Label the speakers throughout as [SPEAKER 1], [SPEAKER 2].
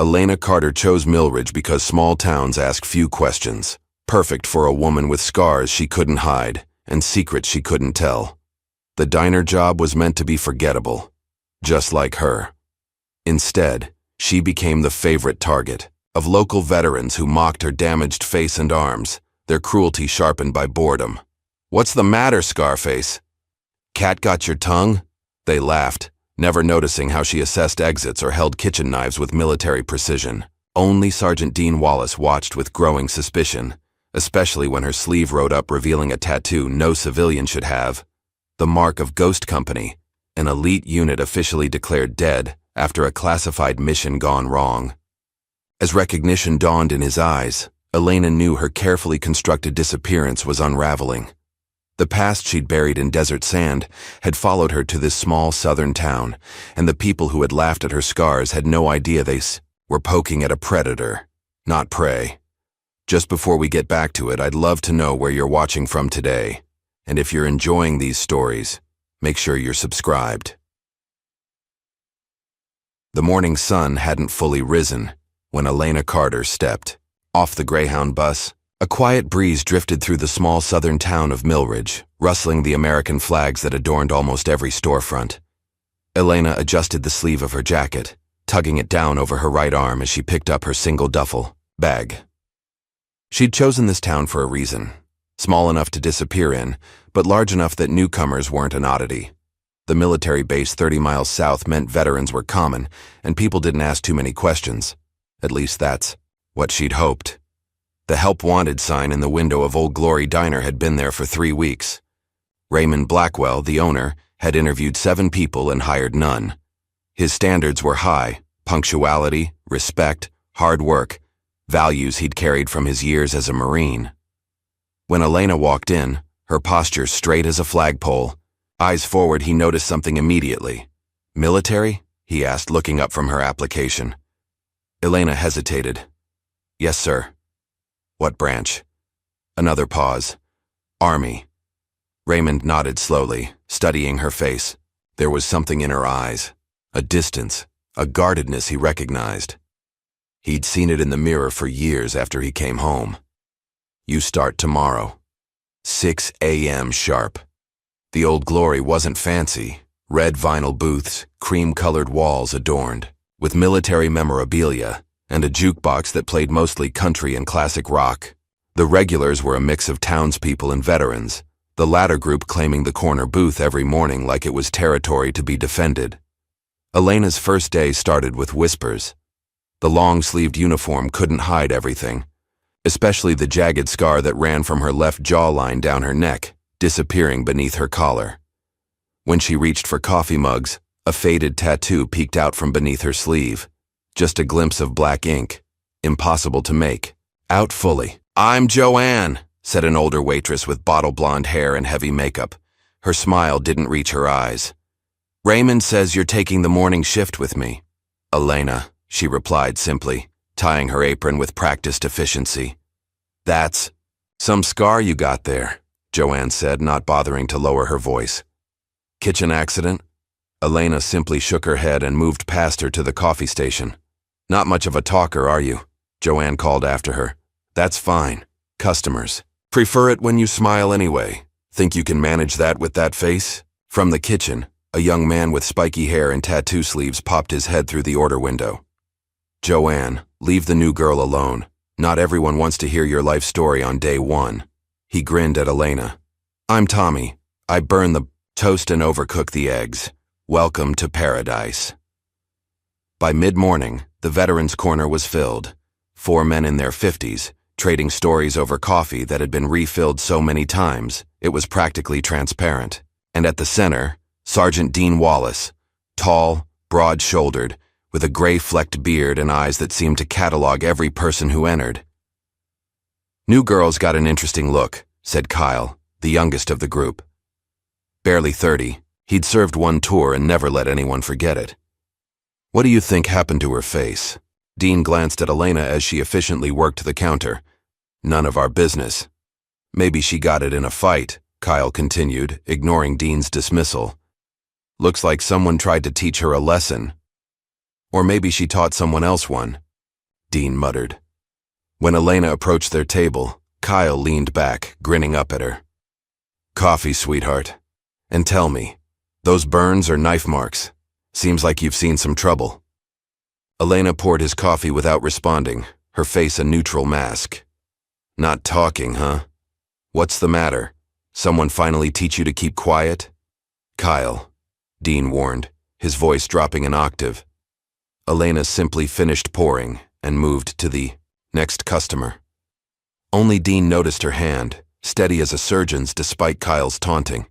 [SPEAKER 1] Elena Carter chose Millridge because small towns ask few questions, perfect for a woman with scars she couldn't hide and secrets she couldn't tell. The diner job was meant to be forgettable, just like her. Instead, she became the favorite target of local veterans who mocked her damaged face and arms, their cruelty sharpened by boredom. "What's the matter, Scarface? Cat got your tongue?" They laughed, never noticing how she assessed exits or held kitchen knives with military precision. Only Sergeant Dean Wallace watched with growing suspicion, especially when her sleeve rode up revealing a tattoo no civilian should have. The mark of Ghost Company, an elite unit officially declared dead after a classified mission gone wrong. As recognition dawned in his eyes, Elena knew her carefully constructed disappearance was unraveling. The past she'd buried in desert sand had followed her to this small southern town, and the people who had laughed at her scars had no idea they were poking at a predator, not prey. Just before we get back to it, I'd love to know where you're watching from today, and if you're enjoying these stories, make sure you're subscribed. The morning sun hadn't fully risen when Elena Carter stepped off the Greyhound bus. A quiet breeze drifted through the small southern town of Millridge, rustling the American flags that adorned almost every storefront. Elena adjusted the sleeve of her jacket, tugging it down over her right arm as she picked up her single duffel bag. She'd chosen this town for a reason, small enough to disappear in, but large enough that newcomers weren't an oddity. The military base 30 miles south meant veterans were common, and people didn't ask too many questions. At least that's what she'd hoped. The Help Wanted sign in the window of Old Glory Diner had been there for 3 weeks. Raymond Blackwell, the owner, had interviewed 7 people and hired none. His standards were high: punctuality, respect, hard work, values he'd carried from his years as a Marine. When Elena walked in, her posture straight as a flagpole, eyes forward, he noticed something immediately. "Military?" he asked, looking up from her application. Elena hesitated. "Yes, sir." "What branch?" Another pause. "Army." Raymond nodded slowly, studying her face. There was something in her eyes, a distance, a guardedness he recognized. He'd seen it in the mirror for years after he came home. "You start tomorrow. 6 a.m. sharp." The Old Glory wasn't fancy. Red vinyl booths, cream-colored walls adorned with military memorabilia, and a jukebox that played mostly country and classic rock. The regulars were a mix of townspeople and veterans, the latter group claiming the corner booth every morning like it was territory to be defended. Elena's first day started with whispers. The long-sleeved uniform couldn't hide everything, especially the jagged scar that ran from her left jawline down her neck, disappearing beneath her collar. When she reached for coffee mugs, a faded tattoo peeked out from beneath her sleeve. Just a glimpse of black ink, impossible to make out fully. "I'm Joanne," said an older waitress with bottle blonde hair and heavy makeup. Her smile didn't reach her eyes. "Raymond says you're taking the morning shift with me." "Elena," she replied simply, tying her apron with practiced efficiency. "That's some scar you got there," Joanne said, not bothering to lower her voice. "Kitchen accident?" Elena simply shook her head and moved past her to the coffee station. "Not much of a talker, are you?" Joanne called after her. "That's fine. Customers prefer it when you smile anyway. Think you can manage that with that face?" From the kitchen, a young man with spiky hair and tattoo sleeves popped his head through the order window. "Joanne, leave the new girl alone. Not everyone wants to hear your life story on day one." He grinned at Elena. "I'm Tommy. I burn the toast and overcook the eggs. Welcome to paradise." By mid-morning, the Veterans Corner was filled. 4 men in their 50s, trading stories over coffee that had been refilled so many times, it was practically transparent. And at the center, Sergeant Dean Wallace, tall, broad-shouldered, with a gray-flecked beard and eyes that seemed to catalog every person who entered. "New girl's got an interesting look," said Kyle, the youngest of the group. Barely 30, he'd served 1 tour and never let anyone forget it. "What do you think happened to her face?" Dean glanced at Elena as she efficiently worked the counter. "None of our business." "Maybe she got it in a fight," Kyle continued, ignoring Dean's dismissal. "Looks like someone tried to teach her a lesson. Or maybe she taught someone else one. Dean muttered. When Elena approached their table, Kyle leaned back, grinning up at her. Coffee, sweetheart. And tell me, those burns or knife marks? Seems like you've seen some trouble. Elena poured his coffee without responding, her face a neutral mask. Not talking, huh? What's the matter? Someone finally teach you to keep quiet? Kyle, Dean warned, his voice dropping an octave. Elena simply finished pouring and moved to the next customer. Only Dean noticed her hand, steady as a surgeon's despite Kyle's taunting.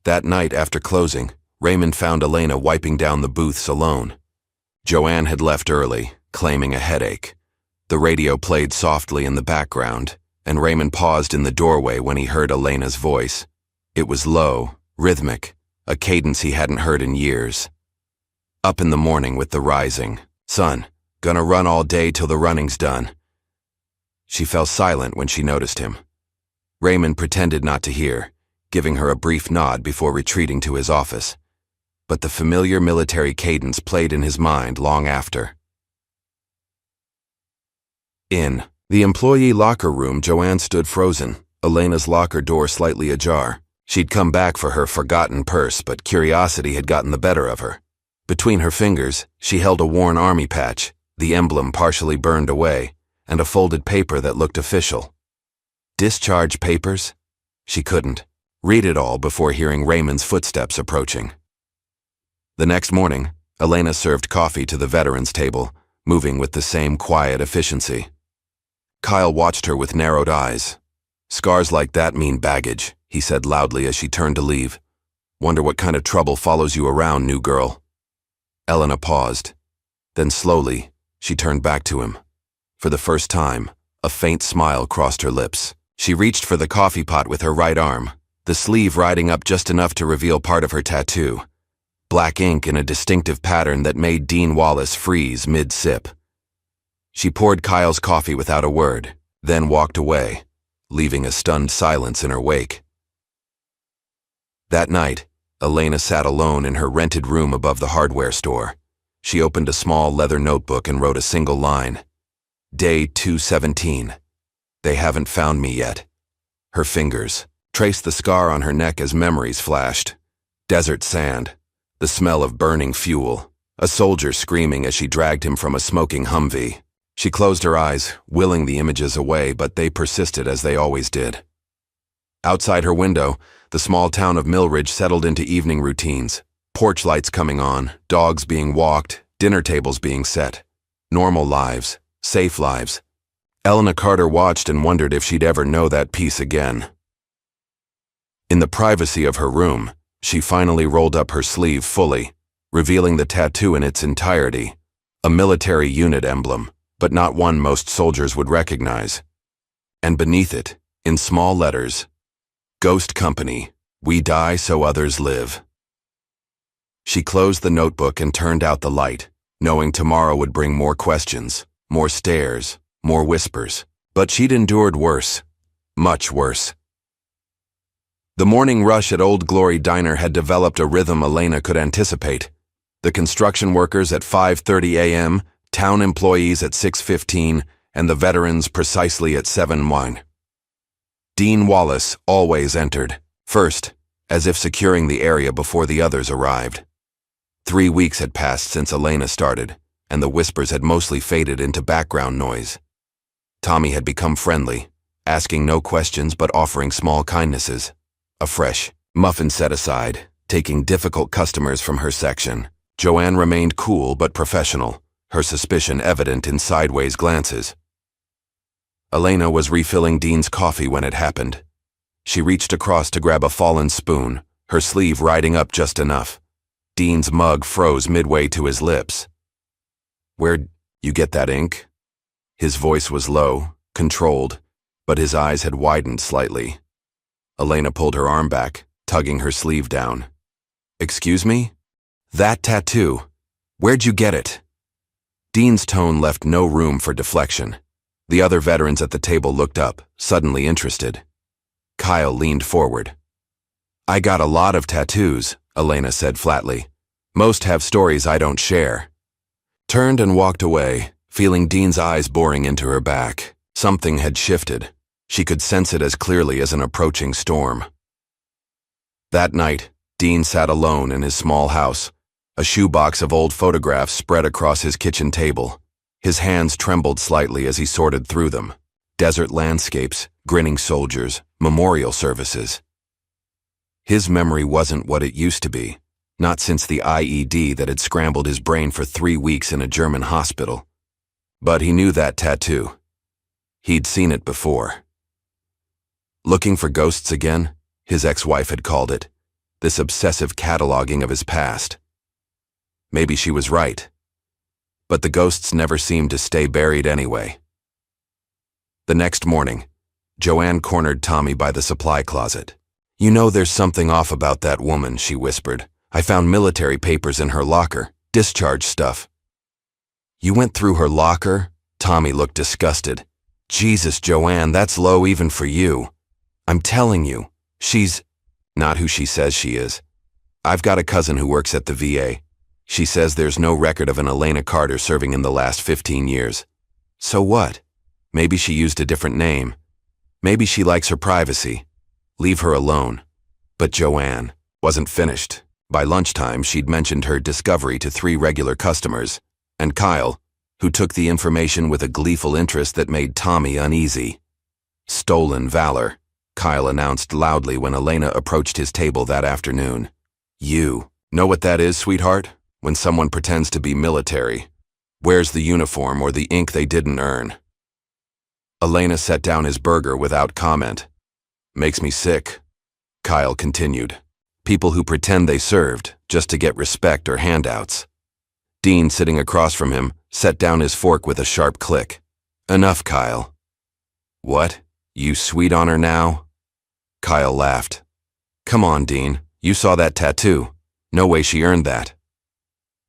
[SPEAKER 1] That night after closing, Raymond found Elena wiping down the booths alone. Joanne had left early, claiming a headache. The radio played softly in the background, and Raymond paused in the doorway when he heard Elena's voice. It was low, rhythmic, a cadence he hadn't heard in years. Up in the morning with the rising sun, gonna run all day till the running's done. She fell silent when she noticed him. Raymond pretended not to hear, giving her a brief nod before retreating to his office. But the familiar military cadence played in his mind long after. In the employee locker room, Joanne stood frozen, Elena's locker door slightly ajar. She'd come back for her forgotten purse, but curiosity had gotten the better of her. Between her fingers, she held a worn army patch, the emblem partially burned away, and a folded paper that looked official. Discharge papers? She couldn't read it all before hearing Raymond's footsteps approaching. The next morning, Elena served coffee to the veterans' table, moving with the same quiet efficiency. Kyle watched her with narrowed eyes. Scars like that mean baggage, he said loudly as she turned to leave. Wonder what kind of trouble follows you around, new girl. Elena paused. Then slowly, she turned back to him. For the first time, a faint smile crossed her lips. She reached for the coffee pot with her right arm, the sleeve riding up just enough to reveal part of her tattoo. Black ink in a distinctive pattern that made Dean Wallace freeze mid-sip. She poured Kyle's coffee without a word, then walked away, leaving a stunned silence in her wake. That night, Elena sat alone in her rented room above the hardware store. She opened a small leather notebook and wrote a single line. Day 217. They haven't found me yet. Her fingers traced the scar on her neck as memories flashed. Desert sand, the smell of burning fuel, a soldier screaming as she dragged him from a smoking Humvee. She closed her eyes, willing the images away, but they persisted as they always did. Outside her window, the small town of Millridge settled into evening routines. Porch lights coming on, dogs being walked, dinner tables being set. Normal lives, safe lives. Elena Carter watched and wondered if she'd ever know that peace again. In the privacy of her room, she finally rolled up her sleeve fully, revealing the tattoo in its entirety. A military unit emblem, but not one most soldiers would recognize. And beneath it, in small letters, Ghost Company, we die so others live. She closed the notebook and turned out the light, knowing tomorrow would bring more questions, more stares, more whispers. But she'd endured worse, much worse. The morning rush at Old Glory Diner had developed a rhythm Elena could anticipate. The construction workers at 5:30 a.m., town employees at 6:15, and the veterans precisely at 7:01. Dean Wallace always entered, first, as if securing the area before the others arrived. 3 weeks had passed since Elena started, and the whispers had mostly faded into background noise. Tommy had become friendly, asking no questions but offering small kindnesses. A fresh muffin set aside, taking difficult customers from her section. Joanne remained cool but professional, her suspicion evident in sideways glances. Elena was refilling Dean's coffee when it happened. She reached across to grab a fallen spoon, her sleeve riding up just enough. Dean's mug froze midway to his lips. Where'd you get that ink? His voice was low, controlled, but his eyes had widened slightly. Elena pulled her arm back, tugging her sleeve down. Excuse me? That tattoo. Where'd you get it? Dean's tone left no room for deflection. The other veterans at the table looked up, suddenly interested. Kyle leaned forward. I got a lot of tattoos, Elena said flatly. Most have stories I don't share. Turned and walked away, feeling Dean's eyes boring into her back. Something had shifted. She could sense it as clearly as an approaching storm. That night, Dean sat alone in his small house, a shoebox of old photographs spread across his kitchen table. His hands trembled slightly as he sorted through them. Desert landscapes, grinning soldiers, memorial services. His memory wasn't what it used to be, not since the IED that had scrambled his brain for 3 weeks in a German hospital. But he knew that tattoo. He'd seen it before. Looking for ghosts again, his ex-wife had called it, this obsessive cataloging of his past. Maybe she was right. But the ghosts never seemed to stay buried anyway. The next morning, Joanne cornered Tommy by the supply closet. "You know there's something off about that woman," she whispered. "I found military papers in her locker, discharge stuff." "You went through her locker?" Tommy looked disgusted. "Jesus, Joanne, that's low even for you. I'm telling you, she's not who she says she is. I've got a cousin who works at the VA. She says there's no record of an Elena Carter serving in the last 15 years. So what? Maybe she used a different name. Maybe she likes her privacy. Leave her alone." But Joanne wasn't finished. By lunchtime, she'd mentioned her discovery to 3 regular customers, and Kyle, who took the information with a gleeful interest that made Tommy uneasy. "Stolen valor," Kyle announced loudly when Elena approached his table that afternoon. "You know what that is, sweetheart? When someone pretends to be military, wears the uniform or the ink they didn't earn." Elena set down his burger without comment. "Makes me sick," Kyle continued. "People who pretend they served just to get respect or handouts." Dean, sitting across from him, set down his fork with a sharp click. "Enough, Kyle." "What? You sweet on her now?" Kyle laughed. "Come on, Dean. You saw that tattoo. No way she earned that."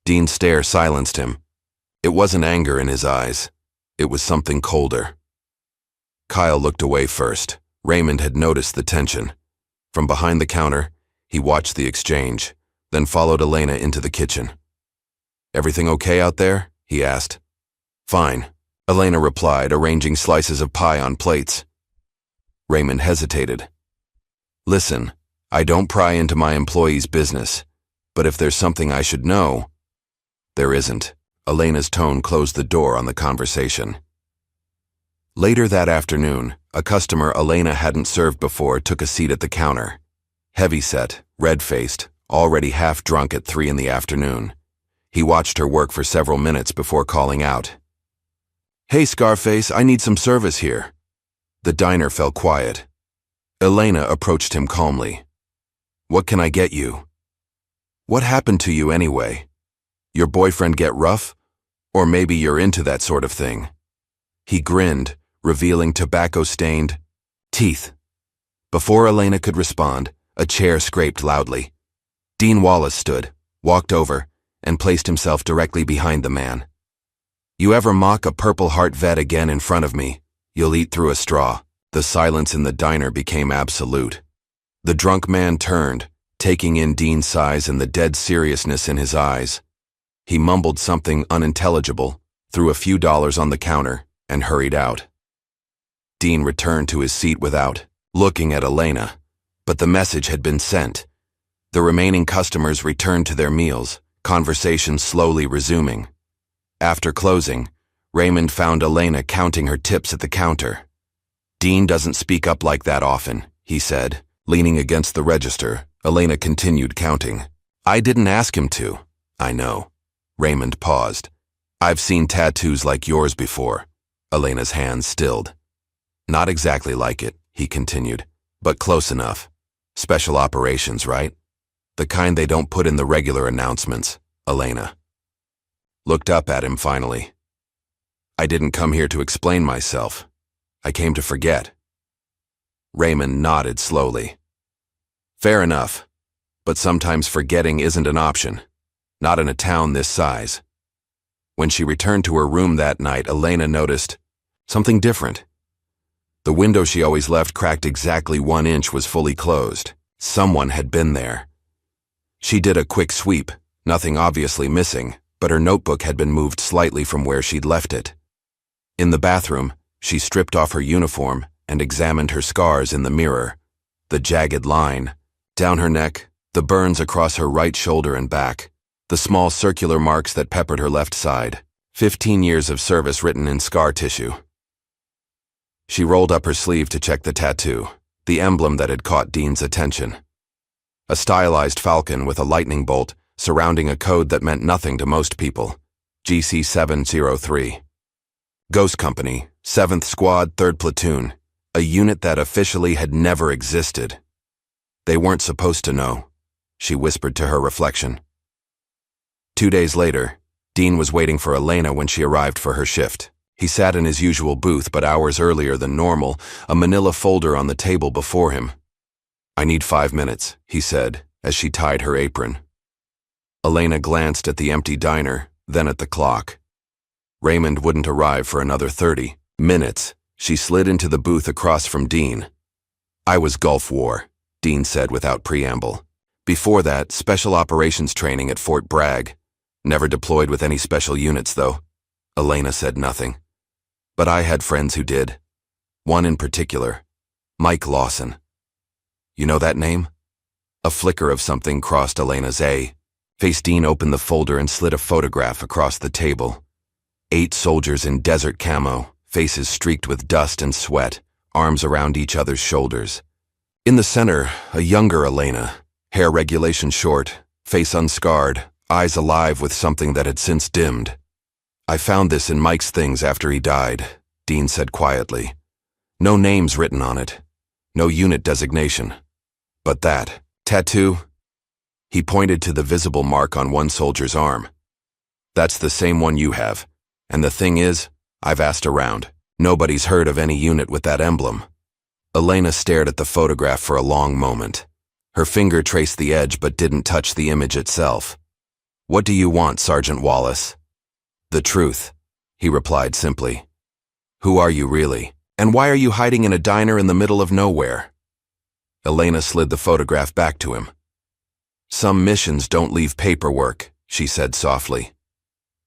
[SPEAKER 1] Dean's stare silenced him. It wasn't anger in his eyes. It was something colder. Kyle looked away first. Raymond had noticed the tension. From behind the counter, he watched the exchange, then followed Elena into the kitchen. "Everything okay out there?" he asked. "Fine," Elena replied, arranging slices of pie on plates. Raymond hesitated. "Listen, I don't pry into my employees' business, but if there's something I should know—" "There isn't." Elena's tone closed the door on the conversation. Later that afternoon, a customer Elena hadn't served before took a seat at the counter. Heavy-set, red-faced, already half-drunk at 3 in the afternoon. He watched her work for several minutes before calling out. "Hey, Scarface, I need some service here." The diner fell quiet. Elena approached him calmly. "What can I get you?" "What happened to you anyway? Your boyfriend get rough? Or maybe you're into that sort of thing." He grinned, revealing tobacco-stained teeth. Before Elena could respond, a chair scraped loudly. Dean Wallace stood, walked over, and placed himself directly behind the man. "You ever mock a Purple Heart vet again in front of me, you'll eat through a straw." The silence in the diner became absolute. The drunk man turned, taking in Dean's size and the dead seriousness in his eyes. He mumbled something unintelligible, threw a few dollars on the counter, and hurried out. Dean returned to his seat without looking at Elena, but the message had been sent. The remaining customers returned to their meals, conversation slowly resuming. After closing, Raymond found Elena counting her tips at the counter. "Dean doesn't speak up like that often," he said. Leaning against the register, Elena continued counting. "I didn't ask him to." "I know." Raymond paused. "I've seen tattoos like yours before." Elena's hands stilled. "Not exactly like it," he continued, "but close enough. Special operations, right? The kind they don't put in the regular announcements." Elena looked up at him finally. "I didn't come here to explain myself. I came to forget." Raymond nodded slowly. "Fair enough, but sometimes forgetting isn't an option, not in a town this size." When she returned to her room that night, Elena noticed something different. The window she always left cracked exactly 1 inch was fully closed. Someone had been there. She did a quick sweep, nothing obviously missing, but her notebook had been moved slightly from where she'd left it. In the bathroom, she stripped off her uniform and examined her scars in the mirror. The jagged line down her neck, the burns across her right shoulder and back, the small circular marks that peppered her left side, 15 years of service written in scar tissue. She rolled up her sleeve to check the tattoo, the emblem that had caught Dean's attention. A stylized falcon with a lightning bolt surrounding a code that meant nothing to most people, GC 703. Ghost Company, 7th Squad, 3rd Platoon, a unit that officially had never existed. They weren't supposed to know, she whispered to her reflection. 2 days later, Dean was waiting for Elena when she arrived for her shift. He sat in his usual booth, but hours earlier than normal, a manila folder on the table before him. "I need 5 minutes," he said, as she tied her apron. Elena glanced at the empty diner, then at the clock. Raymond wouldn't arrive for another 30 minutes. She slid into the booth across from Dean. "I was Gulf War," Dean said without preamble. "Before that, special operations training at Fort Bragg. Never deployed with any special units, though." Elena said nothing. "But I had friends who did. One in particular, Mike Lawson. You know that name?" A flicker of something crossed Elena's face. Dean opened the folder and slid a photograph across the table. 8 soldiers in desert camo, faces streaked with dust and sweat, arms around each other's shoulders. In the center, a younger Elena, hair regulation short, face unscarred, eyes alive with something that had since dimmed. "I found this in Mike's things after he died," Dean said quietly. "No names written on it. No unit designation. But that tattoo?" He pointed to the visible mark on one soldier's arm. "That's the same one you have. And the thing is, I've asked around. Nobody's heard of any unit with that emblem." Elena stared at the photograph for a long moment. Her finger traced the edge but didn't touch the image itself. "What do you want, Sergeant Wallace?" "The truth," he replied simply. "Who are you really? And why are you hiding in a diner in the middle of nowhere?" Elena slid the photograph back to him. "Some missions don't leave paperwork," she said softly.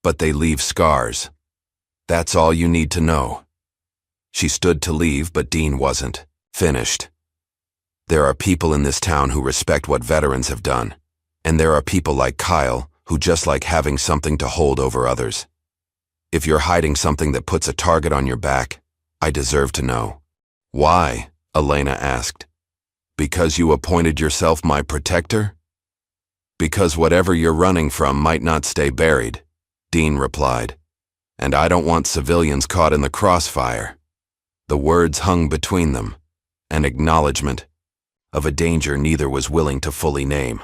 [SPEAKER 1] "But they leave scars. That's all you need to know." She stood to leave, but Dean wasn't finished. "There are people in this town who respect what veterans have done, and there are people like Kyle who just like having something to hold over others. If you're hiding something that puts a target on your back, I deserve to know." "Why?" Elena asked. "Because you appointed yourself my protector?" "Because whatever you're running from might not stay buried," Dean replied. "And I don't want civilians caught in the crossfire." The words hung between them, an acknowledgement of a danger neither was willing to fully name.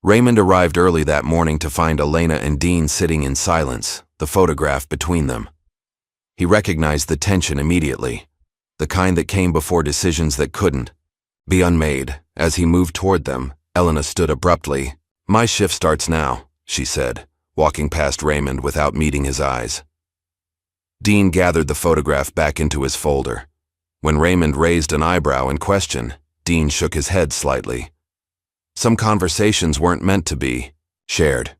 [SPEAKER 1] Raymond arrived early that morning to find Elena and Dean sitting in silence, the photograph between them. He recognized the tension immediately, the kind that came before decisions that couldn't be unmade. As he moved toward them, Elena stood abruptly. "My shift starts now," she said, walking past Raymond without meeting his eyes. Dean gathered the photograph back into his folder. When Raymond raised an eyebrow in question, Dean shook his head slightly. Some conversations weren't meant to be shared.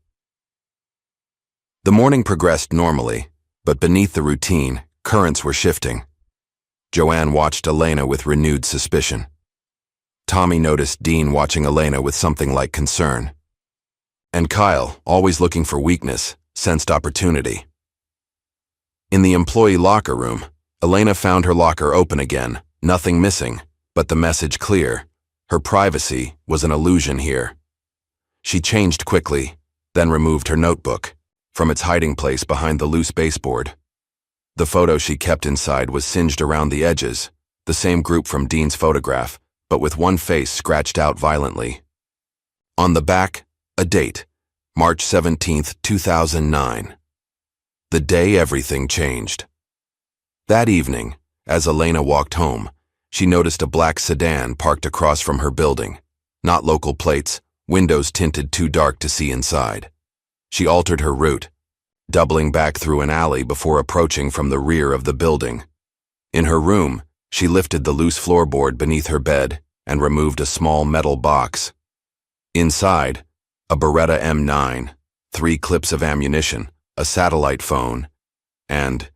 [SPEAKER 1] The morning progressed normally, but beneath the routine, currents were shifting. Joanne watched Elena with renewed suspicion. Tommy noticed Dean watching Elena with something like concern. And Kyle, always looking for weakness, sensed opportunity. In the employee locker room, Elena found her locker open again, nothing missing, but the message clear. Her privacy was an illusion here. She changed quickly, then removed her notebook from its hiding place behind the loose baseboard. The photo she kept inside was singed around the edges, the same group from Dean's photograph, but with one face scratched out violently. On the back, a date, March 17th, 2009. The day everything changed. That evening, as Elena walked home, she noticed a black sedan parked across from her building. Not local plates, windows tinted too dark to see inside. She altered her route, doubling back through an alley before approaching from the rear of the building. In her room, she lifted the loose floorboard beneath her bed and removed a small metal box. Inside, a Beretta M9, 3 clips of ammunition, a satellite phone, and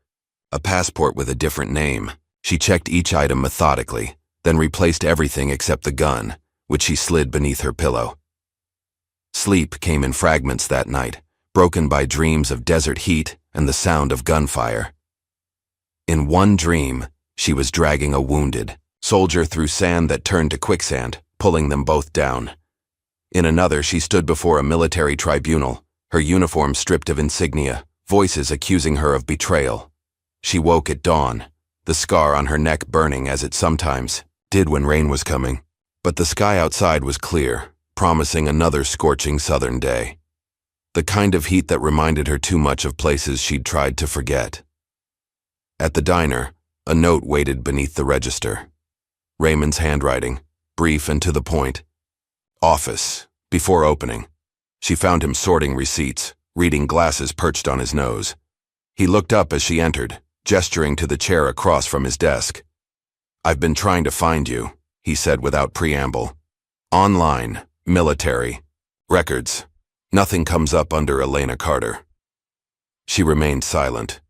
[SPEAKER 1] a passport with a different name. She checked each item methodically, then replaced everything except the gun, which she slid beneath her pillow. Sleep came in fragments that night, broken by dreams of desert heat and the sound of gunfire. In one dream, she was dragging a wounded soldier through sand that turned to quicksand, pulling them both down. In another, she stood before a military tribunal, her uniform stripped of insignia, voices accusing her of betrayal. She woke at dawn, the scar on her neck burning as it sometimes did when rain was coming. But the sky outside was clear, promising another scorching southern day. The kind of heat that reminded her too much of places she'd tried to forget. At the diner, a note waited beneath the register. Raymond's handwriting, brief and to the point. Office, before opening. She found him sorting receipts, reading glasses perched on his nose. He looked up as she entered, gesturing to the chair across from his desk. "I've been trying to find you," he said without preamble. "Online, military, records. Nothing comes up under Elena Carter." She remained silent.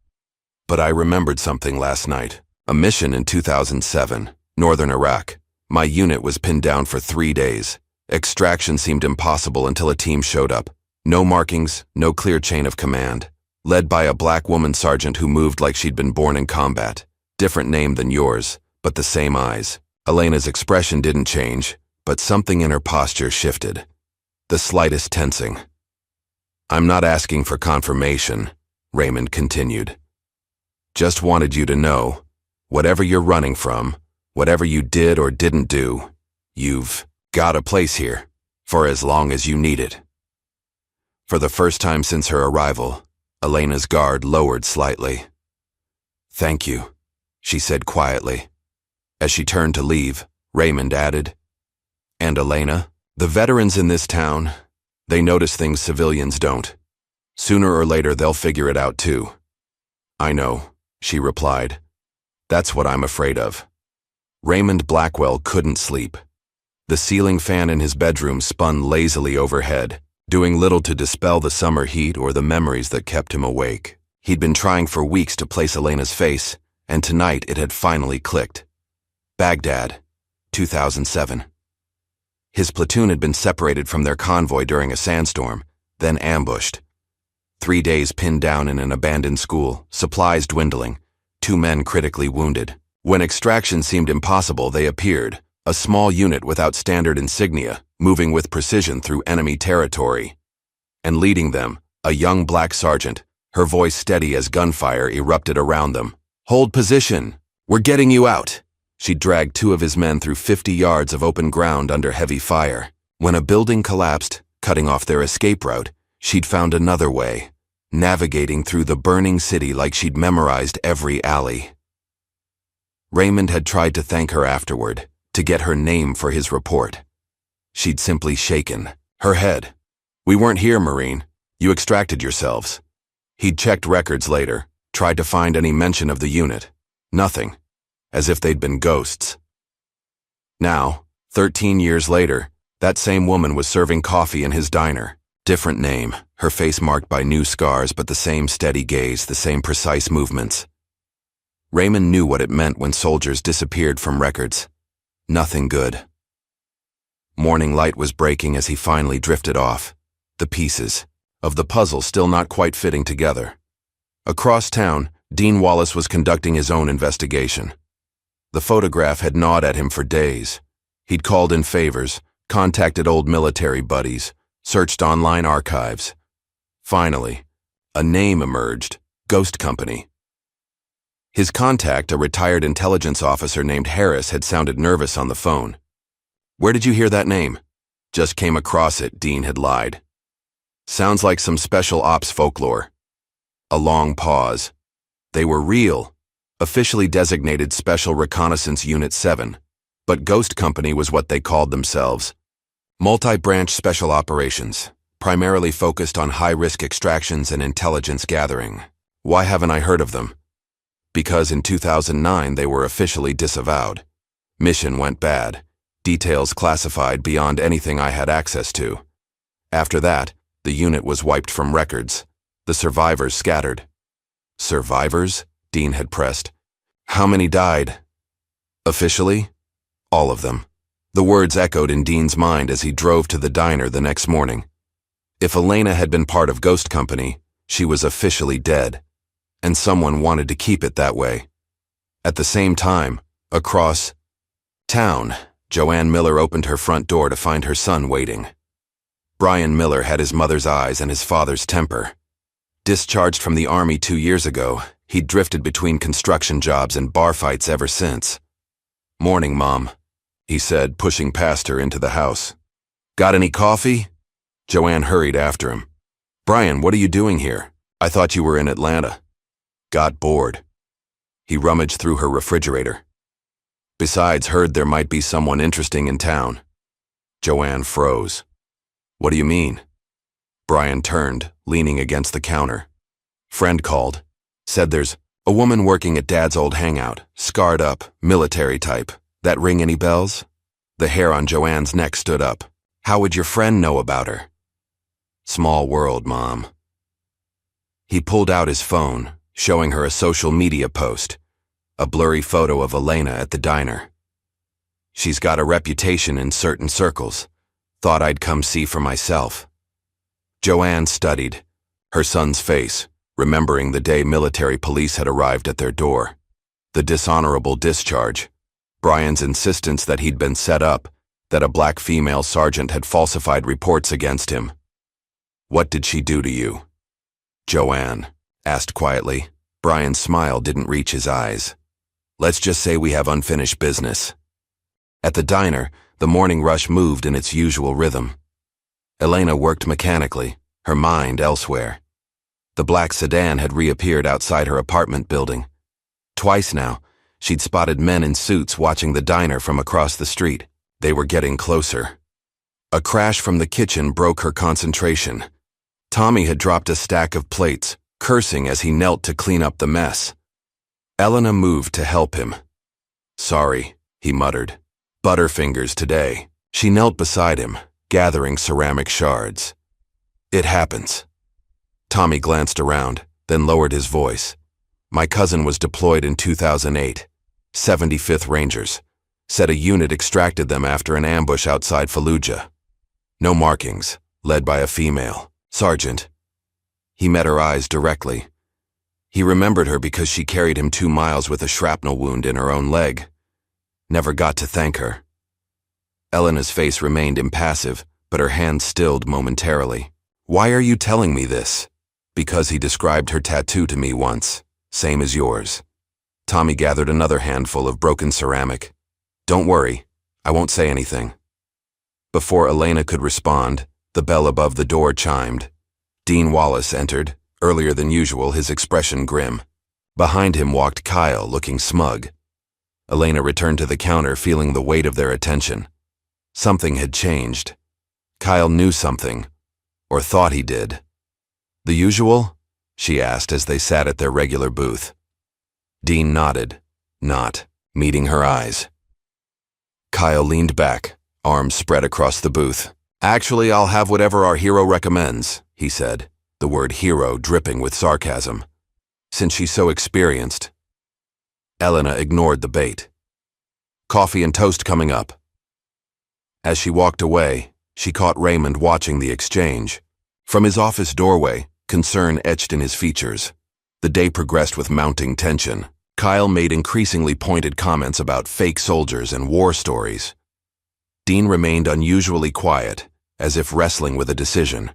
[SPEAKER 1] "But I remembered something last night. A mission in 2007, northern Iraq. My unit was pinned down for 3 days. Extraction seemed impossible until a team showed up. No markings, no clear chain of command. Led by a black woman sergeant who moved like she'd been born in combat. Different name than yours, but the same eyes. Elena's expression didn't change, but something in her posture shifted. The slightest tensing. "I'm not asking for confirmation," Raymond continued. "Just wanted you to know, whatever you're running from, whatever you did or didn't do, you've got a place here, for as long as you need it." For the first time since her arrival, Elena's guard lowered slightly. "Thank you," she said quietly. As she turned to leave, Raymond added, "And Elena, the veterans in this town, they notice things civilians don't. Sooner or later they'll figure it out too." "I know," she replied. "That's what I'm afraid of." Raymond Blackwell couldn't sleep. The ceiling fan in his bedroom spun lazily overhead, doing little to dispel the summer heat or the memories that kept him awake. He'd been trying for weeks to place Elena's face, and tonight it had finally clicked. Baghdad, 2007. His platoon had been separated from their convoy during a sandstorm, then ambushed. 3 days pinned down in an abandoned school, supplies dwindling, 2 men critically wounded. When extraction seemed impossible, they appeared, a small unit without standard insignia, moving with precision through enemy territory. And leading them, a young black sergeant, her voice steady as gunfire erupted around them. "Hold position! We're getting you out!" She dragged 2 of his men through 50 yards of open ground under heavy fire. When a building collapsed, cutting off their escape route, she'd found another way, navigating through the burning city like she'd memorized every alley. Raymond had tried to thank her afterward, to get her name for his report. She'd simply shaken her head. "We weren't here, Marine. You extracted yourselves." He'd checked records later, tried to find any mention of the unit. Nothing. As if they'd been ghosts. Now, 13 years later, that same woman was serving coffee in his diner. Different name, her face marked by new scars, but the same steady gaze, the same precise movements. Raymond knew what it meant when soldiers disappeared from records. Nothing good. Morning light was breaking as he finally drifted off, the pieces of the puzzle still not quite fitting together. Across town, Dean Wallace was conducting his own investigation. The photograph had gnawed at him for days. He'd called in favors, contacted old military buddies, searched online archives. Finally, a name emerged, Ghost Company. His contact, a retired intelligence officer named Harris, had sounded nervous on the phone. "Where did you hear that name?" "Just came across it," Dean had lied. "Sounds like some special ops folklore." A long pause. They were real, officially designated Special Reconnaissance Unit 7, but Ghost Company was what they called themselves. Multi-branch special operations, primarily focused on high-risk extractions and intelligence gathering. Why haven't I heard of them? Because in 2009 they were officially disavowed. Mission went bad, details classified beyond anything I had access to. After that, The unit was wiped from records. The survivors scattered. Survivors? Dean had pressed. How many died? Officially? All of them. The words echoed in Dean's mind as he drove to the diner the next morning. If Elena had been part of Ghost Company, she was officially dead, and someone wanted to keep it that way. At the same time, across town, Joanne Miller opened her front door to find her son waiting. Brian Miller had his mother's eyes and his father's temper. Discharged from the Army 2 years ago, he'd drifted between construction jobs and bar fights ever since. "Morning, Mom," he said, pushing past her into the house. "Got any coffee?" Joanne hurried after him. "Brian, what are you doing here? I thought you were in Atlanta." "Got bored." He rummaged through her refrigerator. "Besides, heard there might be someone interesting in town." Joanne froze. "What do you mean?" Brian turned, leaning against the counter. "Friend called. Said there's a woman working at Dad's old hangout, scarred up, military type. That ring any bells?" The hair on Joanne's neck stood up. "How would your friend know about her?" "Small world, Mom." He pulled out his phone, showing her a social media post, a blurry photo of Elena at the diner. "She's got a reputation in certain circles. Thought I'd come see for myself." Joanne studied her son's face, remembering the day military police had arrived at their door. The dishonorable discharge, Brian's insistence that he'd been set up, that a black female sergeant had falsified reports against him. "What did she do to you?" Joanne asked quietly. Brian's smile didn't reach his eyes. "Let's just say we have unfinished business." At the diner, the morning rush moved in its usual rhythm. Elena worked mechanically, her mind elsewhere. The black sedan had reappeared outside her apartment building. Twice now, she'd spotted men in suits watching the diner from across the street. They were getting closer. A crash from the kitchen broke her concentration. Tommy had dropped a stack of plates, cursing as he knelt to clean up the mess. Elena moved to help him. "Sorry," he muttered. "Butterfingers today." She knelt beside him, gathering ceramic shards. "It happens." Tommy glanced around, then lowered his voice. "My cousin was deployed in 2008, 75th Rangers. Said a unit extracted them after an ambush outside Fallujah. No markings, led by a female. Sergeant." He met her eyes directly. He remembered her because she carried him 2 miles with a shrapnel wound in her own leg. Never got to thank her. Elena's face remained impassive, but her hand stilled momentarily. "Why are you telling me this?" "Because he described her tattoo to me once, same as yours." Tommy gathered another handful of broken ceramic. "Don't worry, I won't say anything." Before Elena could respond, the bell above the door chimed. Dean Wallace entered, earlier than usual, his expression grim. Behind him walked Kyle, looking smug. Elena returned to the counter, feeling the weight of their attention. Something had changed. Kyle knew something, or thought he did. "The usual?" she asked as they sat at their regular booth. Dean nodded, not meeting her eyes. Kyle leaned back, arms spread across the booth. "Actually, I'll have whatever our hero recommends," he said, the word hero dripping with sarcasm. "Since she's so experienced." Elena ignored the bait. "Coffee and toast coming up." As she walked away, she caught Raymond watching the exchange. From his office doorway, concern etched in his features. The day progressed with mounting tension. Kyle made increasingly pointed comments about fake soldiers and war stories. Dean remained unusually quiet, as if wrestling with a decision.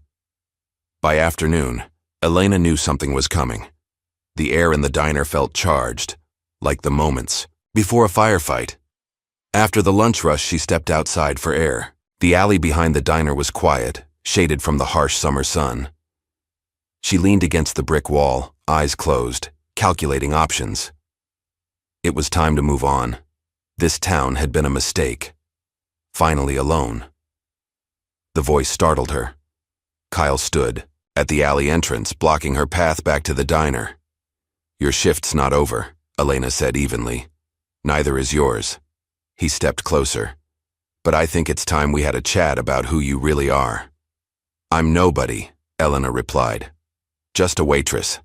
[SPEAKER 1] By afternoon, Elena knew something was coming. The air in the diner felt charged, like the moments before a firefight. After the lunch rush, she stepped outside for air. The alley behind the diner was quiet, shaded from the harsh summer sun. She leaned against the brick wall, eyes closed, calculating options. It was time to move on. This town had been a mistake. Finally alone. The voice startled her. Kyle stood at the alley entrance, blocking her path back to the diner. "Your shift's not over," Elena said evenly. "Neither is yours." He stepped closer. "But I think it's time we had a chat about who you really are." "I'm nobody," Elena replied. Just a waitress.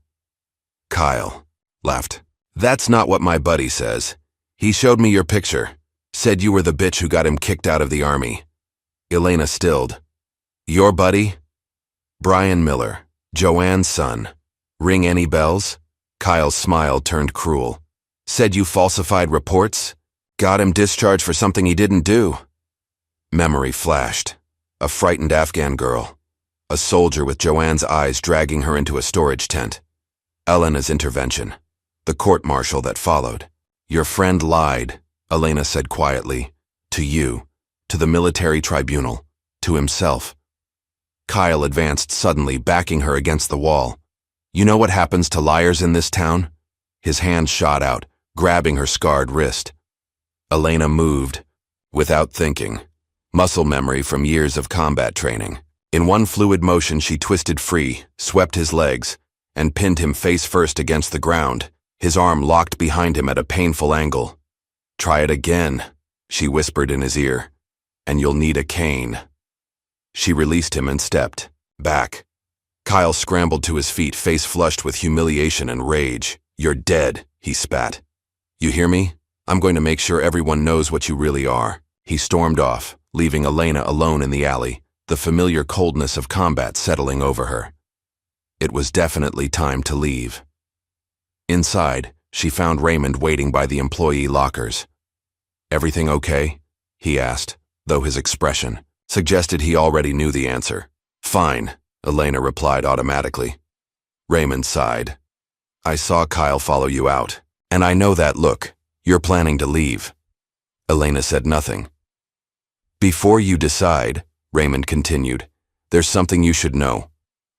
[SPEAKER 1] Kyle laughed. That's not what my buddy says. He showed me your picture. Said you were the bitch who got him kicked out of the army. Elena stilled. Your buddy? Brian Miller, Joanne's son. Ring any bells? Kyle's smile turned cruel. Said you falsified reports? Got him discharged for something he didn't do? Memory flashed. A frightened Afghan girl. A soldier with Joanne's eyes dragging her into a storage tent. Elena's intervention. The court-martial that followed. Your friend lied, Elena said quietly. To you. To the military tribunal. To himself. Kyle advanced suddenly, backing her against the wall. You know what happens to liars in this town? His hand shot out, grabbing her scarred wrist. Elena moved, without thinking. Muscle memory from years of combat training. In one fluid motion she twisted free, swept his legs, and pinned him face first against the ground, his arm locked behind him at a painful angle. Try it again, she whispered in his ear, and you'll need a cane. She released him and stepped back. Kyle scrambled to his feet, face flushed with humiliation and rage. You're dead, he spat. You hear me? I'm going to make sure everyone knows what you really are. He stormed off, leaving Elena alone in the alley, the familiar coldness of combat settling over her. It was definitely time to leave. Inside, she found Raymond waiting by the employee lockers. Everything okay? He asked, though his expression suggested he already knew the answer. Fine, Elena replied automatically. Raymond sighed. I saw Kyle follow you out, and I know that look. You're planning to leave. Elena said nothing. Before you decide, Raymond continued, there's something you should know.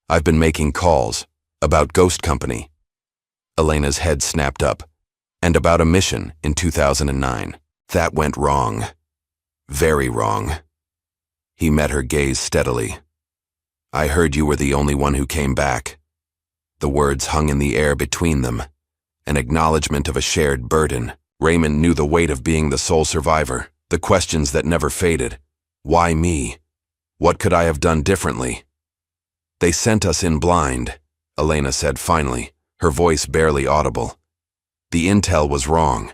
[SPEAKER 1] I've been making calls about Ghost Company. Elena's head snapped up. And about a mission in 2009. That went wrong. Very wrong. He met her gaze steadily. I heard you were the only one who came back. The words hung in the air between them, an acknowledgement of a shared burden. Raymond knew the weight of being the sole survivor, the questions that never faded. Why me? What could I have done differently? They sent us in blind, Elena said finally, her voice barely audible. The intel was wrong.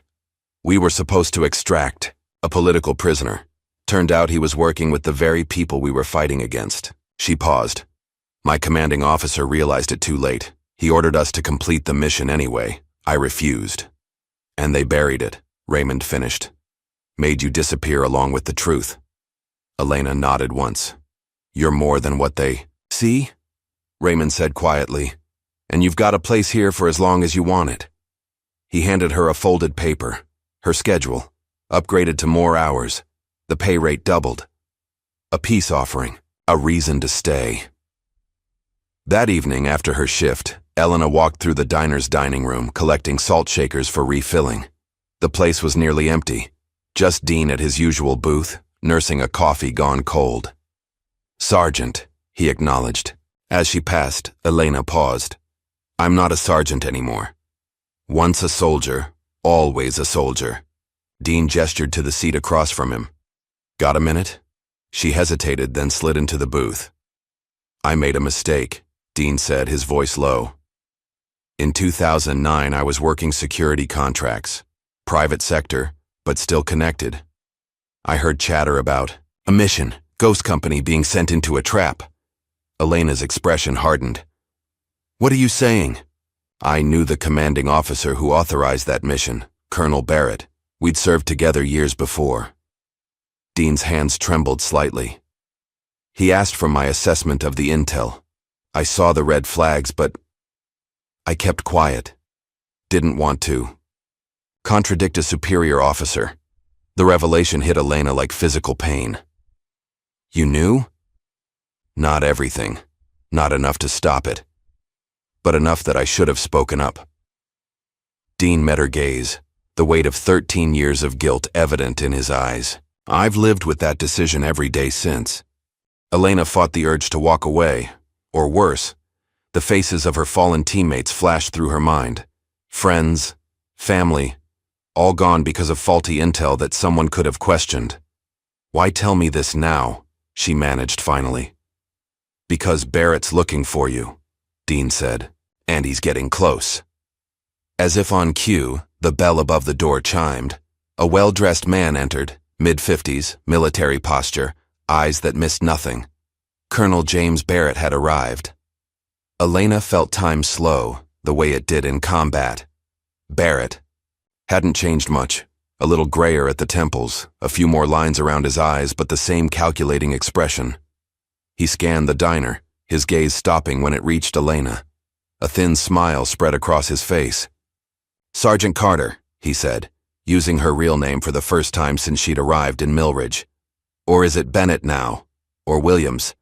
[SPEAKER 1] We were supposed to extract a political prisoner. Turned out he was working with the very people we were fighting against. She paused. My commanding officer realized it too late. He ordered us to complete the mission anyway. I refused. And they buried it, Raymond finished. Made you disappear along with the truth. Elena nodded once. You're more than what they see? Raymond said quietly. And you've got a place here for as long as you want it. He handed her a folded paper. Her schedule. Upgraded to more hours. The pay rate doubled. A peace offering. A reason to stay. That evening after her shift, Elena walked through the diner's dining room, collecting salt shakers for refilling. The place was nearly empty. Just Dean at his usual booth, nursing a coffee gone cold. Sergeant, he acknowledged. As she passed, Elena paused. I'm not a sergeant anymore. Once a soldier, always a soldier. Dean gestured to the seat across from him. Got a minute? She hesitated, then slid into the booth. I made a mistake, Dean said, his voice low. In 2009, I was working security contracts. Private sector, but still connected. I heard chatter about a mission, Ghost Company being sent into a trap. Elena's expression hardened. What are you saying? I knew the commanding officer who authorized that mission, Colonel Barrett. We'd served together years before. Dean's hands trembled slightly. He asked for my assessment of the intel. I saw the red flags, but I kept quiet. Didn't want to contradict a superior officer. The revelation hit Elena like physical pain. You knew? Not everything. Not enough to stop it. But enough that I should have spoken up. Dean met her gaze, the weight of 13 years of guilt evident in his eyes. I've lived with that decision every day since. Elena fought the urge to walk away, or worse, the faces of her fallen teammates flashed through her mind. Friends, family, all gone because of faulty intel that someone could have questioned. Why tell me this now? She managed finally. Because Barrett's looking for you, Dean said, and he's getting close. As if on cue, the bell above the door chimed. A well-dressed man entered, mid-50s, military posture, eyes that missed nothing. Colonel James Barrett had arrived. Elena felt time slow, the way it did in combat. Barrett hadn't changed much, a little grayer at the temples, a few more lines around his eyes, but the same calculating expression. He scanned the diner, his gaze stopping when it reached Elena. A thin smile spread across his face. "Sergeant Carter," he said, using her real name for the first time since she'd arrived in Millridge. "Or is it Bennett now? Or Williams?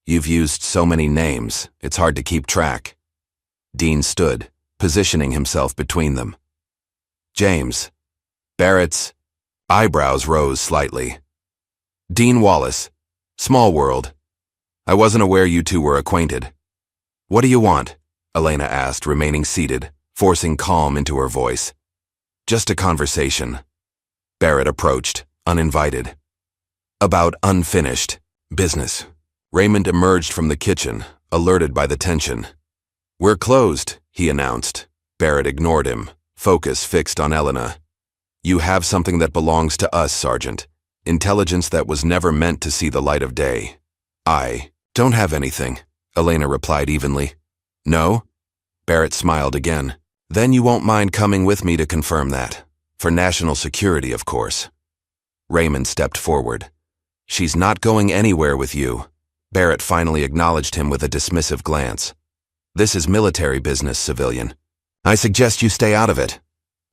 [SPEAKER 1] You've used so many names, it's hard to keep track." Dean stood, positioning himself between them. "James." Barrett's eyebrows rose slightly. "Dean Wallace. Small world. I wasn't aware you two were acquainted." "What do you want?" Elena asked, remaining seated, forcing calm into her voice. "Just a conversation." Barrett approached, uninvited. "About unfinished business." Raymond emerged from the kitchen, alerted by the tension. "We're closed," he announced. Barrett ignored him, focus fixed on Elena. "You have something that belongs to us, Sergeant. Intelligence that was never meant to see the light of day." "I don't have anything," Elena replied evenly. "No?" Barrett smiled again. "Then you won't mind coming with me to confirm that. For national security, of course." Raymond stepped forward. "She's not going anywhere with you." Barrett finally acknowledged him with a dismissive glance. "This is military business, civilian. I suggest you stay out of it."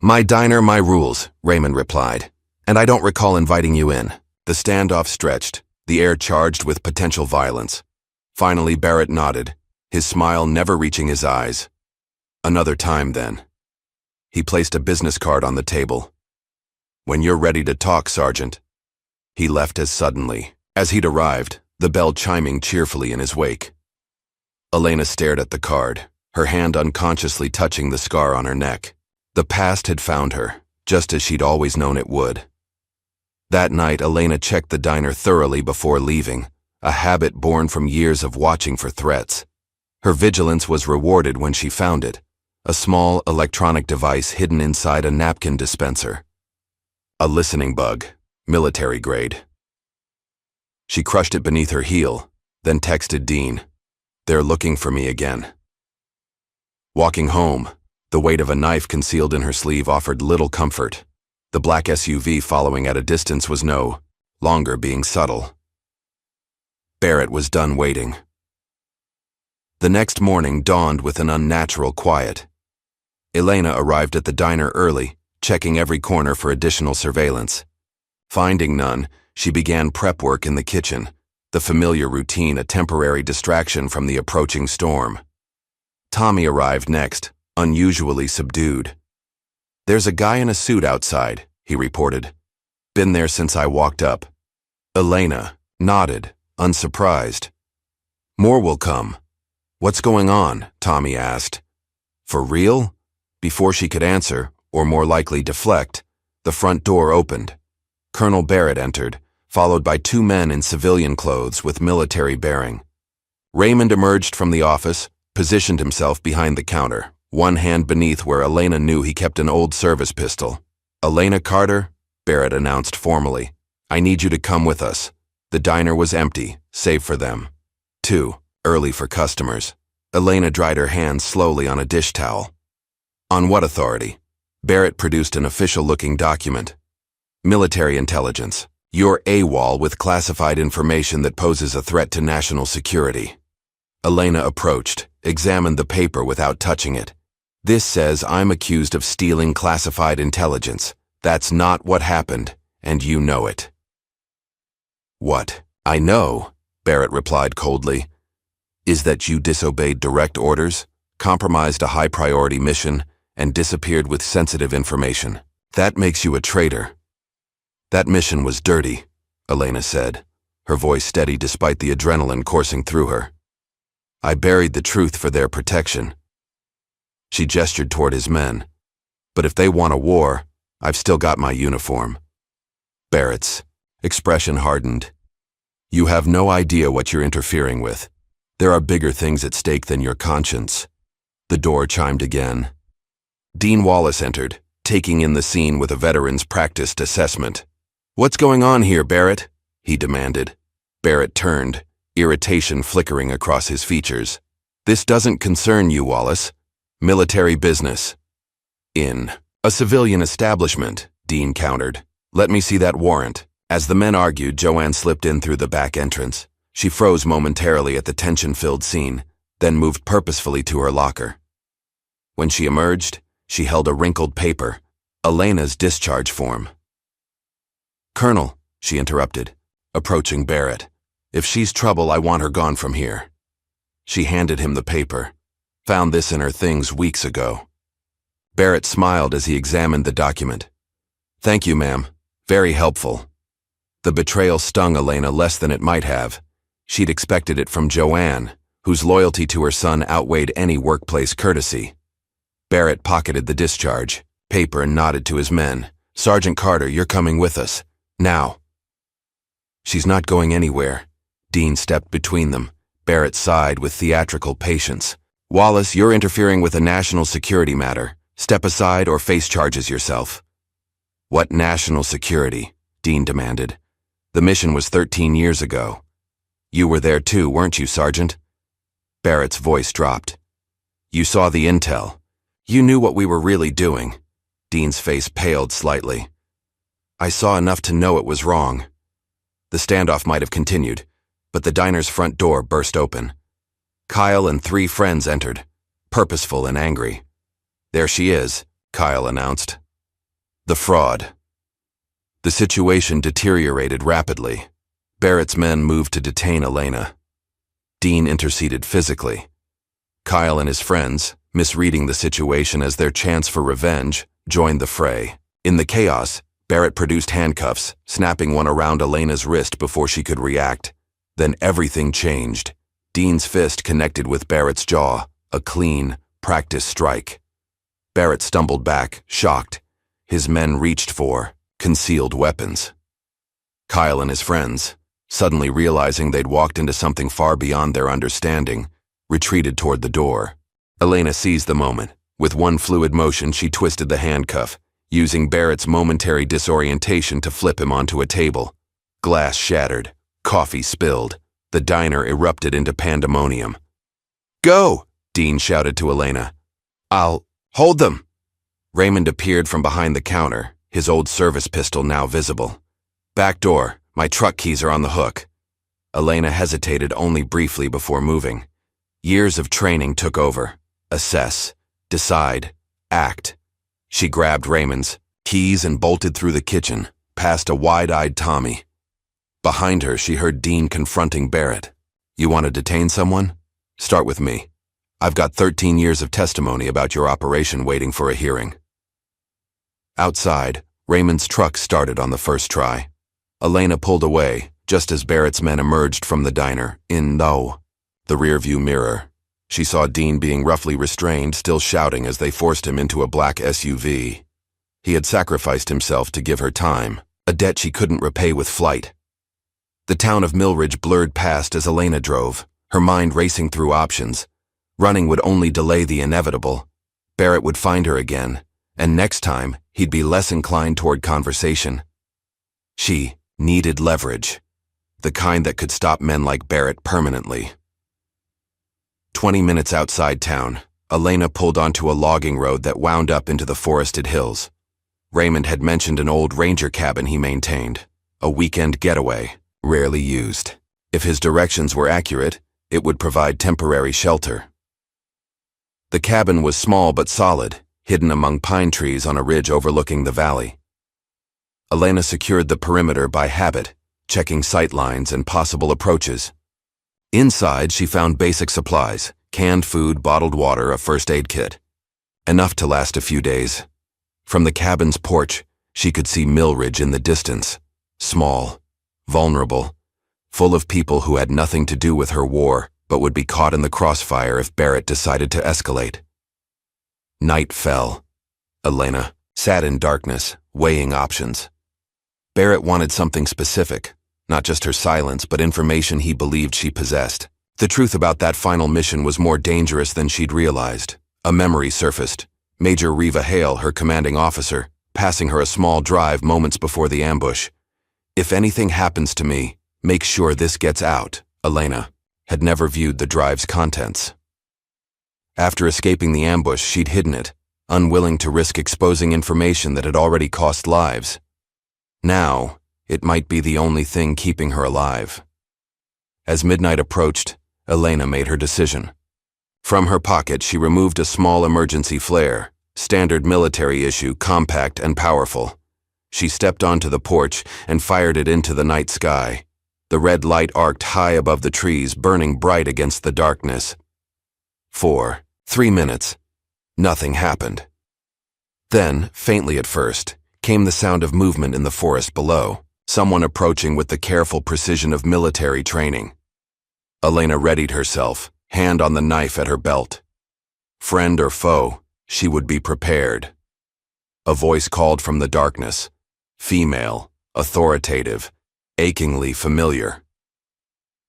[SPEAKER 1] "My diner, my rules," Raymond replied. "And I don't recall inviting you in." The standoff stretched, the air charged with potential violence. Finally, Barrett nodded, his smile never reaching his eyes. "Another time, then." He placed a business card on the table. "When you're ready to talk, Sergeant." He left as suddenly as he'd arrived, the bell chiming cheerfully in his wake. Elena stared at the card, her hand unconsciously touching the scar on her neck. The past had found her, just as she'd always known it would. That night, Elena checked the diner thoroughly before leaving, a habit born from years of watching for threats. Her vigilance was rewarded when she found it, a small electronic device hidden inside a napkin dispenser. A listening bug, military grade. She crushed it beneath her heel, then texted Dean. "They're looking for me again." Walking home, the weight of a knife concealed in her sleeve offered little comfort. The black SUV following at a distance was no longer being subtle. Barrett was done waiting. The next morning dawned with an unnatural quiet. Elena arrived at the diner early, checking every corner for additional surveillance. Finding none, she began prep work in the kitchen, the familiar routine a temporary distraction from the approaching storm. Tommy arrived next, unusually subdued. "There's a guy in a suit outside," he reported. "Been there since I walked up." Elena nodded, unsurprised. "More will come." "What's going on?" Tommy asked. "For real?" Before she could answer, or more likely deflect, the front door opened. Colonel Barrett entered, followed by two men in civilian clothes with military bearing. Raymond emerged from the office, positioned himself behind the counter, one hand beneath where Elena knew he kept an old service pistol. "Elena Carter," Barrett announced formally, "I need you to come with us." The diner was empty, save for them. Too early for customers. Elena dried her hands slowly on a dish towel. "On what authority?" Barrett produced an official-looking document. "Military intelligence. You're AWOL with classified information that poses a threat to national security." Elena approached, examined the paper without touching it. "This says I'm accused of stealing classified intelligence. That's not what happened, and you know it." "What I know," Barrett replied coldly, "is that you disobeyed direct orders, compromised a high-priority mission, and disappeared with sensitive information. That makes you a traitor." "That mission was dirty," Elena said, her voice steady despite the adrenaline coursing through her. "I buried the truth for their protection." She gestured toward his men. "But if they want a war, I've still got my uniform." Barrett's expression hardened. "You have no idea what you're interfering with. There are bigger things at stake than your conscience. The door chimed again. Dean Wallace entered, taking in the scene with a veteran's practiced assessment. "What's going on here, Barrett?" he demanded. Barrett turned, irritation flickering across his features. "This doesn't concern you, Wallace. Military business." "In a civilian establishment," Dean countered. "Let me see that warrant." As the men argued, Joanne slipped in through the back entrance. She froze momentarily at the tension-filled scene, then moved purposefully to her locker. When she emerged, she held a wrinkled paper, Elena's discharge form. "Colonel," she interrupted, approaching Barrett. "If she's trouble, I want her gone from here." She handed him the paper. "Found this in her things weeks ago." Barrett smiled as he examined the document. "Thank you, ma'am. Very helpful." The betrayal stung Elena less than it might have. She'd expected it from Joanne, whose loyalty to her son outweighed any workplace courtesy. Barrett pocketed the discharge paper and nodded to his men. "Sergeant Carter, you're coming with us. Now." "She's not going anywhere." Dean stepped between them. Barrett sighed with theatrical patience. "Wallace, you're interfering with a national security matter. Step aside or face charges yourself." "What national security?" Dean demanded. "The mission was 13 years ago. You were there too, weren't you, Sergeant?" Barrett's voice dropped. "You saw the intel. You knew what we were really doing." Dean's face paled slightly. "I saw enough to know it was wrong." The standoff might have continued, but the diner's front door burst open. Kyle and 3 friends entered, purposeful and angry. "There she is," Kyle announced. "The fraud." The situation deteriorated rapidly. Barrett's men moved to detain Elena. Dean interceded physically. Kyle and his friends, misreading the situation as their chance for revenge, joined the fray. In the chaos, Barrett produced handcuffs, snapping one around Elena's wrist before she could react. Then everything changed. Dean's fist connected with Barrett's jaw, a clean, practiced strike. Barrett stumbled back, shocked. His men reached for concealed weapons. Kyle and his friends, suddenly realizing they'd walked into something far beyond their understanding, retreated toward the door. Elena seized the moment. With one fluid motion, she twisted the handcuff, using Barrett's momentary disorientation to flip him onto a table. Glass shattered, coffee spilled. The diner erupted into pandemonium. "Go!" Dean shouted to Elena. "I'll hold them." Raymond appeared from behind the counter, his old service pistol now visible. "Back door. My truck keys are on the hook." Elena hesitated only briefly before moving. Years of training took over. Assess, decide, act. She grabbed Raymond's keys and bolted through the kitchen, past a wide-eyed Tommy. Behind her, she heard Dean confronting Barrett. "You want to detain someone? Start with me. I've got 13 years of testimony about your operation waiting for a hearing." Outside, Raymond's truck started on the first try. Elena pulled away, just as Barrett's men emerged from the diner, in the rearview mirror. She saw Dean being roughly restrained, still shouting as they forced him into a black SUV. He had sacrificed himself to give her time, a debt she couldn't repay with flight. The town of Millridge blurred past as Elena drove, her mind racing through options. Running would only delay the inevitable. Barrett would find her again, and next time, he'd be less inclined toward conversation. She needed leverage, the kind that could stop men like Barrett permanently. 20 minutes outside town, Elena pulled onto a logging road that wound up into the forested hills. Raymond had mentioned an old ranger cabin he maintained, a weekend getaway, rarely used. If his directions were accurate, it would provide temporary shelter. The cabin was small but solid, hidden among pine trees on a ridge overlooking the valley. Elena secured the perimeter by habit, checking sight lines and possible approaches. Inside, she found basic supplies, canned food, bottled water, a first aid kit. Enough to last a few days. From the cabin's porch, she could see Millridge in the distance, small, vulnerable, full of people who had nothing to do with her war, but would be caught in the crossfire if Barrett decided to escalate. Night fell. Elena sat in darkness, weighing options. Barrett wanted something specific, not just her silence, but information he believed she possessed. The truth about that final mission was more dangerous than she'd realized. A memory surfaced. Major Reva Hale, her commanding officer, passing her a small drive moments before the ambush. "If anything happens to me, make sure this gets out." Elena had never viewed the drive's contents. After escaping the ambush, she'd hidden it, unwilling to risk exposing information that had already cost lives. Now, it might be the only thing keeping her alive. As midnight approached, Elena made her decision. From her pocket, she removed a small emergency flare, standard military issue, compact and powerful. She stepped onto the porch and fired it into the night sky. The red light arced high above the trees, burning bright against the darkness. 3 minutes. Nothing happened. Then, faintly at first, came the sound of movement in the forest below, someone approaching with the careful precision of military training. Elena readied herself, hand on the knife at her belt. Friend or foe, she would be prepared. A voice called from the darkness, female, authoritative, achingly familiar.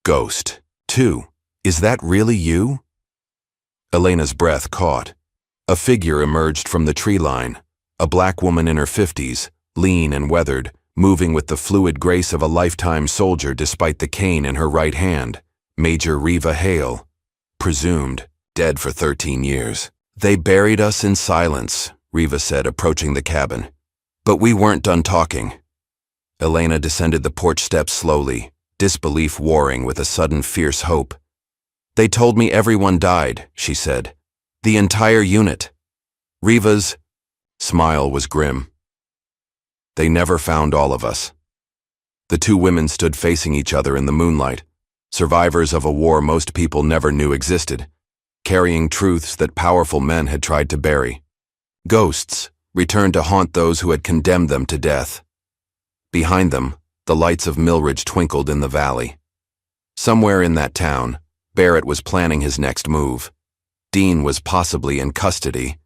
[SPEAKER 1] "Ghost, 2. Is that really you?" Elena's breath caught. A figure emerged from the tree line, a black woman in her 50s, lean and weathered, moving with the fluid grace of a lifetime soldier despite the cane in her right hand. Major Reva Hale, presumed dead for 13 years. "They buried us in silence," Reva said, approaching the cabin. "But we weren't done talking." Elena descended the porch steps slowly, disbelief warring with a sudden fierce hope. "They told me everyone died," she said. "The entire unit." Reva's smile was grim. "They never found all of us." The two women stood facing each other in the moonlight, survivors of a war most people never knew existed, carrying truths that powerful men had tried to bury. Ghosts returned to haunt those who had condemned them to death. Behind them, the lights of Millridge twinkled in the valley. Somewhere in that town, Barrett was planning his next move. Dean was possibly in custody.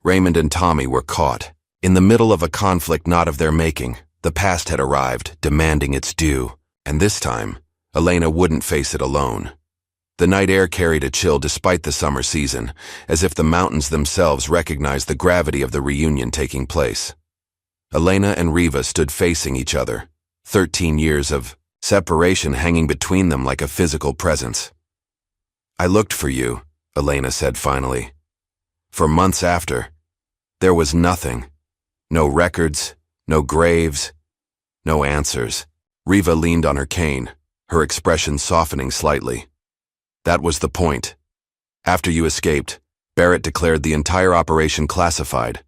[SPEAKER 1] Raymond and Tommy were caught. In the middle of a conflict not of their making, the past had arrived, demanding its due, and this time, Elena wouldn't face it alone. The night air carried a chill despite the summer season, as if the mountains themselves recognized the gravity of the reunion taking place. Elena and Reva stood facing each other, 13 years of separation hanging between them like a physical presence. "I looked for you," Elena said finally. "For months after, there was nothing. No records, no graves, no answers." Reva leaned on her cane, her expression softening slightly. "That was the point. After you escaped, Barrett declared the entire operation classified.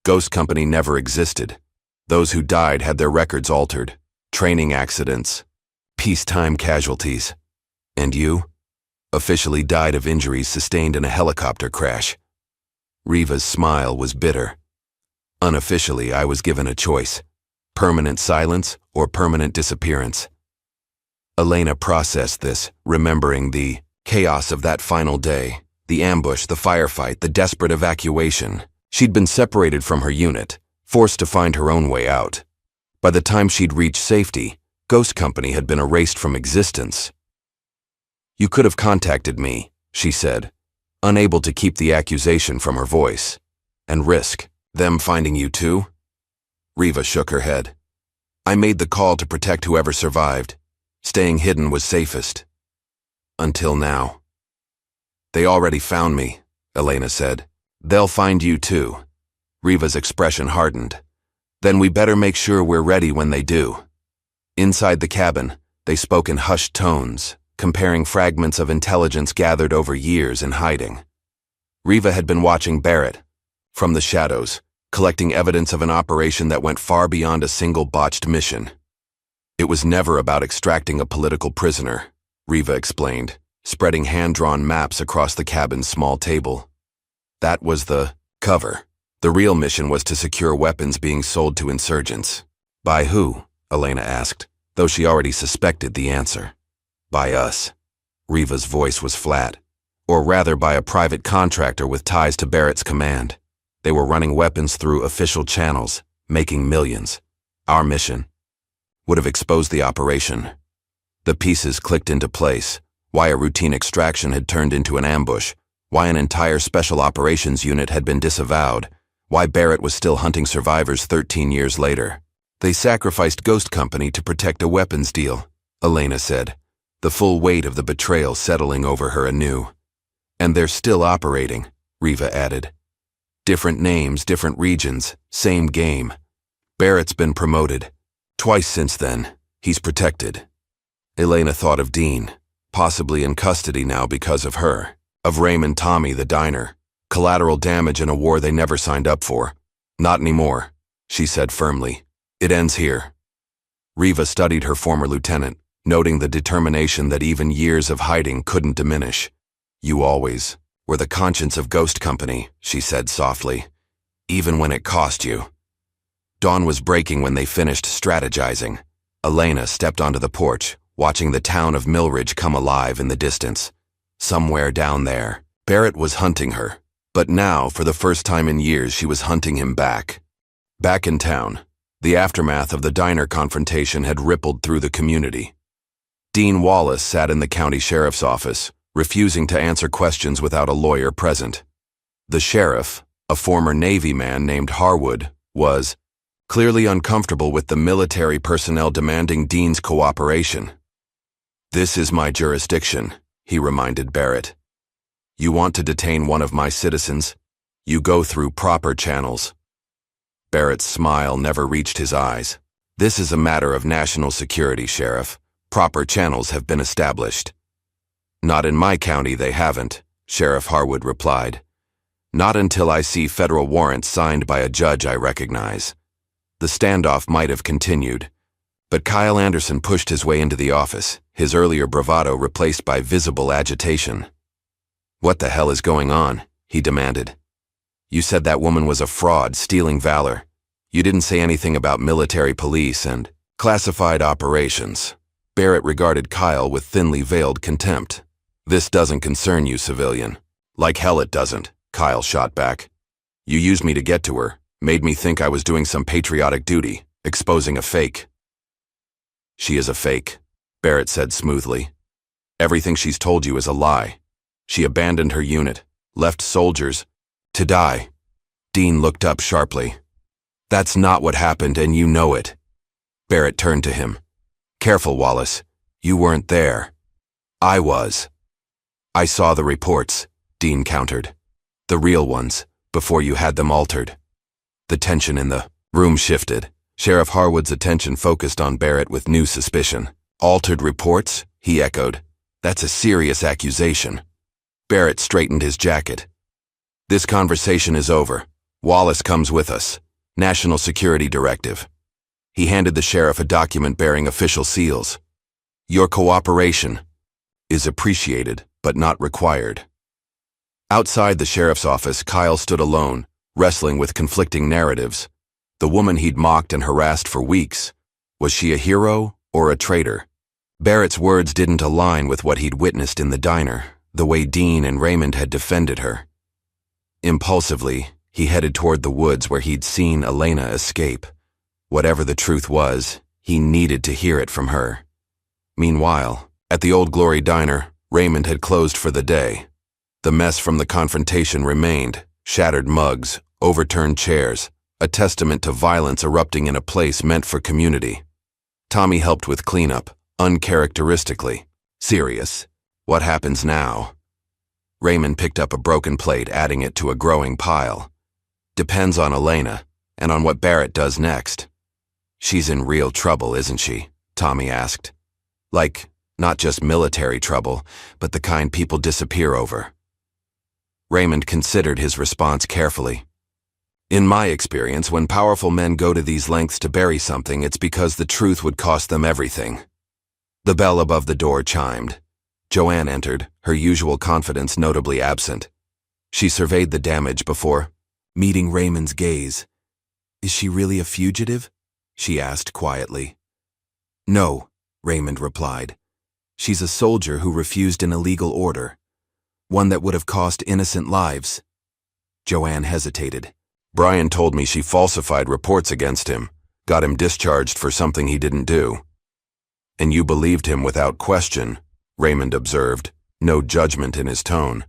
[SPEAKER 1] Ghost Company never existed. Those who died had their records altered. Training accidents, peacetime casualties. And you? Officially died of injuries sustained in a helicopter crash." Reva's smile was bitter. "Unofficially, I was given a choice: permanent silence or permanent disappearance." Elena processed this, remembering the chaos of that final day, the ambush, the firefight, the desperate evacuation. She'd been separated from her unit, forced to find her own way out. By the time she'd reached safety, Ghost Company had been erased from existence. "You could have contacted me," she said, unable to keep the accusation from her voice. "And risk them finding you too?" Reva shook her head. "I made the call to protect whoever survived. Staying hidden was safest. Until now." "They already found me," Elena said. "They'll find you too." Reva's expression hardened. "Then we better make sure we're ready when they do." Inside the cabin, they spoke in hushed tones, comparing fragments of intelligence gathered over years in hiding. Reva had been watching Barrett, from the shadows, collecting evidence of an operation that went far beyond a single botched mission. "It was never about extracting a political prisoner," Reva explained, spreading hand-drawn maps across the cabin's small table. "That was the cover. The real mission was to secure weapons being sold to insurgents." "By who?" Elena asked, though she already suspected the answer. "By us." Reva's voice was flat. "Or rather by a private contractor with ties to Barrett's command. They were running weapons through official channels, making millions. Our mission would have exposed the operation." The pieces clicked into place, Why a routine extraction had turned into an ambush. Why an entire special operations unit had been disavowed. Why Barrett was still hunting survivors 13 years later. They sacrificed Ghost Company to protect a weapons deal, Elena said, the full weight of the betrayal settling over her anew. And they're still operating, Riva added. Different names, different regions, same game. Barrett's been promoted. Twice since then. He's protected. Elena thought of Dean, possibly in custody now because of her. Of Raymond Tommy, the diner. Collateral damage in a war they never signed up for. Not anymore, she said firmly. It ends here. Riva studied her former lieutenant, noting the determination that even years of hiding couldn't diminish. You always were the conscience of Ghost Company, she said softly. Even when it cost you. Dawn was breaking when they finished strategizing. Elena stepped onto the porch, watching the town of Millridge come alive in the distance. Somewhere down there, Barrett was hunting her. But now, for the first time in years, she was hunting him back. Back in town, the aftermath of the diner confrontation had rippled through the community. Dean Wallace sat in the county sheriff's office, refusing to answer questions without a lawyer present. The sheriff, a former Navy man named Harwood, was clearly uncomfortable with the military personnel demanding Dean's cooperation. This is my jurisdiction, he reminded Barrett. You want to detain one of my citizens? You go through proper channels. Barrett's smile never reached his eyes. This is a matter of national security, Sheriff. Proper channels have been established. Not in my county, they haven't, Sheriff Harwood replied. Not until I see federal warrants signed by a judge I recognize. The standoff might have continued, but Kyle Anderson pushed his way into the office, his earlier bravado replaced by visible agitation. What the hell is going on? He demanded. You said that woman was a fraud, stealing valor. You didn't say anything about military police and classified operations. Barrett regarded Kyle with thinly veiled contempt. This doesn't concern you, civilian. Like hell it doesn't, Kyle shot back. You used me to get to her. Made me think I was doing some patriotic duty, exposing a fake. She is a fake, Barrett said smoothly. Everything she's told you is a lie. She abandoned her unit, left soldiers to die. Dean looked up sharply. That's not what happened, and you know it. Barrett turned to him. Careful, Wallace. You weren't there. I was. I saw the reports, Dean countered. The real ones, before you had them altered. The tension in the room shifted. Sheriff Harwood's attention focused on Barrett with new suspicion. Altered reports? He echoed. That's a serious accusation. Barrett straightened his jacket. This conversation is over. Wallace comes with us. National Security Directive. He handed the sheriff a document bearing official seals. Your cooperation is appreciated, but not required. Outside the sheriff's office, Kyle stood alone, wrestling with conflicting narratives. The woman he'd mocked and harassed for weeks. Was she a hero or a traitor? Barrett's words didn't align with what he'd witnessed in the diner, the way Dean and Raymond had defended her. Impulsively, he headed toward the woods where he'd seen Elena escape. Whatever the truth was, he needed to hear it from her. Meanwhile, at the Old Glory Diner, Raymond had closed for the day. The mess from the confrontation remained. Shattered mugs, overturned chairs, a testament to violence erupting in a place meant for community. Tommy helped with cleanup, uncharacteristically. Serious. What happens now? Raymond picked up a broken plate, adding it to a growing pile. Depends on Elena, and on what Barrett does next. She's in real trouble, isn't she? Tommy asked. Like, not just military trouble, but the kind people disappear over. Raymond considered his response carefully. In my experience, when powerful men go to these lengths to bury something, it's because the truth would cost them everything. The bell above the door chimed. Joanne entered, her usual confidence notably absent. She surveyed the damage before meeting Raymond's gaze. Is she really a fugitive? She asked quietly. No, Raymond replied. She's a soldier who refused an illegal order. One that would have cost innocent lives. Joanne hesitated. Brian told me she falsified reports against him, got him discharged for something he didn't do. And you believed him without question, Raymond observed, no judgment in his tone.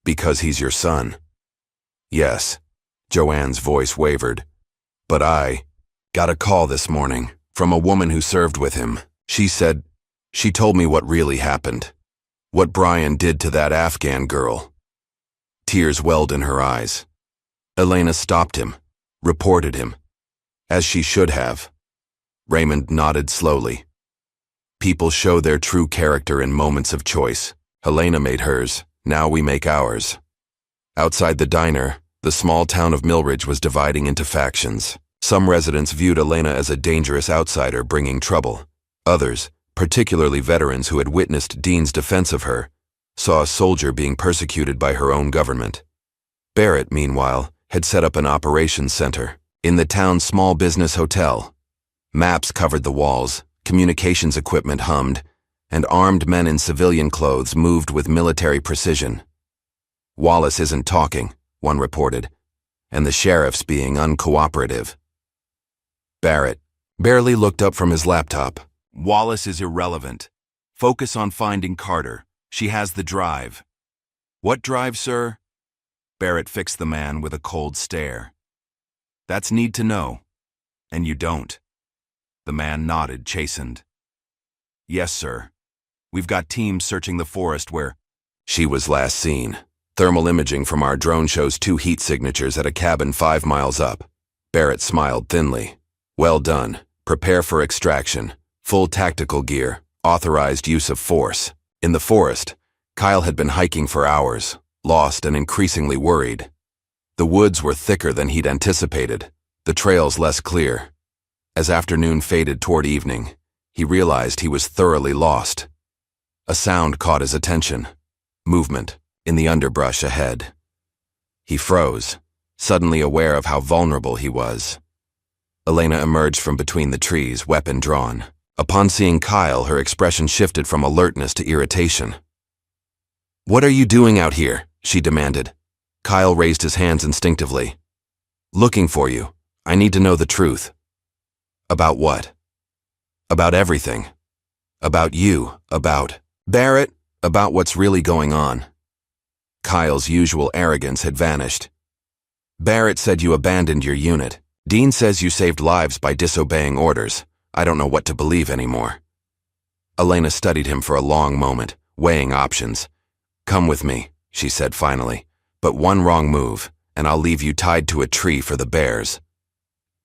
[SPEAKER 1] Because he's your son. Yes. Joanne's voice wavered. But I got a call this morning from a woman who served with him. She told me what really happened. What Brian did to that Afghan girl. Tears welled in her eyes. Elena stopped him, reported him. As she should have. Raymond nodded slowly. People show their true character in moments of choice. Helena made hers, now we make ours. Outside the diner, the small town of Millridge was dividing into factions. Some residents viewed Elena as a dangerous outsider bringing trouble. Others, particularly veterans who had witnessed Dean's defense of her, saw a soldier being persecuted by her own government. Barrett, meanwhile, had set up an operations center in the town's small business hotel. Maps covered the walls, communications equipment hummed, and armed men in civilian clothes moved with military precision. Wallace isn't talking, one reported, and the sheriff's being uncooperative. Barrett barely looked up from his laptop. Wallace is irrelevant. Focus on finding Carter. She has the drive. What drive, sir? Barrett fixed the man with a cold stare. That's need to know. And you don't. The man nodded, chastened. Yes, sir. We've got teams searching the forest where she was last seen. Thermal imaging from our drone shows 2 heat signatures at a cabin 5 miles up. Barrett smiled thinly. Well done. Prepare for extraction. Full tactical gear. Authorized use of force. In the forest, Kyle had been hiking for hours, lost and increasingly worried. The woods were thicker than he'd anticipated, the trails less clear. As afternoon faded toward evening, he realized he was thoroughly lost. A sound caught his attention. Movement in the underbrush ahead. He froze, suddenly aware of how vulnerable he was. Elena emerged from between the trees, weapon drawn. Upon seeing Kyle, her expression shifted from alertness to irritation. "What are you doing out here?" she demanded. Kyle raised his hands instinctively. "Looking for you. I need to know the truth." "About what?" "About everything. About you, about Barrett, about what's really going on." Kyle's usual arrogance had vanished. "Barrett said you abandoned your unit. Dean says you saved lives by disobeying orders. I don't know what to believe anymore." Elena studied him for a long moment, weighing options. "Come with me," she said finally, "but one wrong move, and I'll leave you tied to a tree for the bears."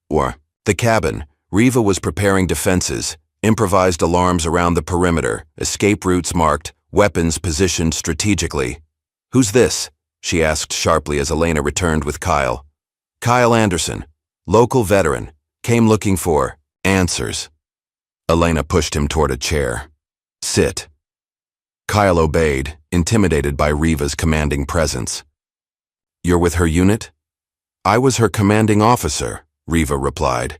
[SPEAKER 1] Or, the cabin. Riva was preparing defenses, improvised alarms around the perimeter, escape routes marked, weapons positioned strategically. "Who's this?" she asked sharply as Elena returned with Kyle. "Kyle Anderson, local veteran, came looking for answers." Elena pushed him toward a chair. "Sit." Kyle obeyed, intimidated by Riva's commanding presence. "You're with her unit?" "I was her commanding officer," Riva replied.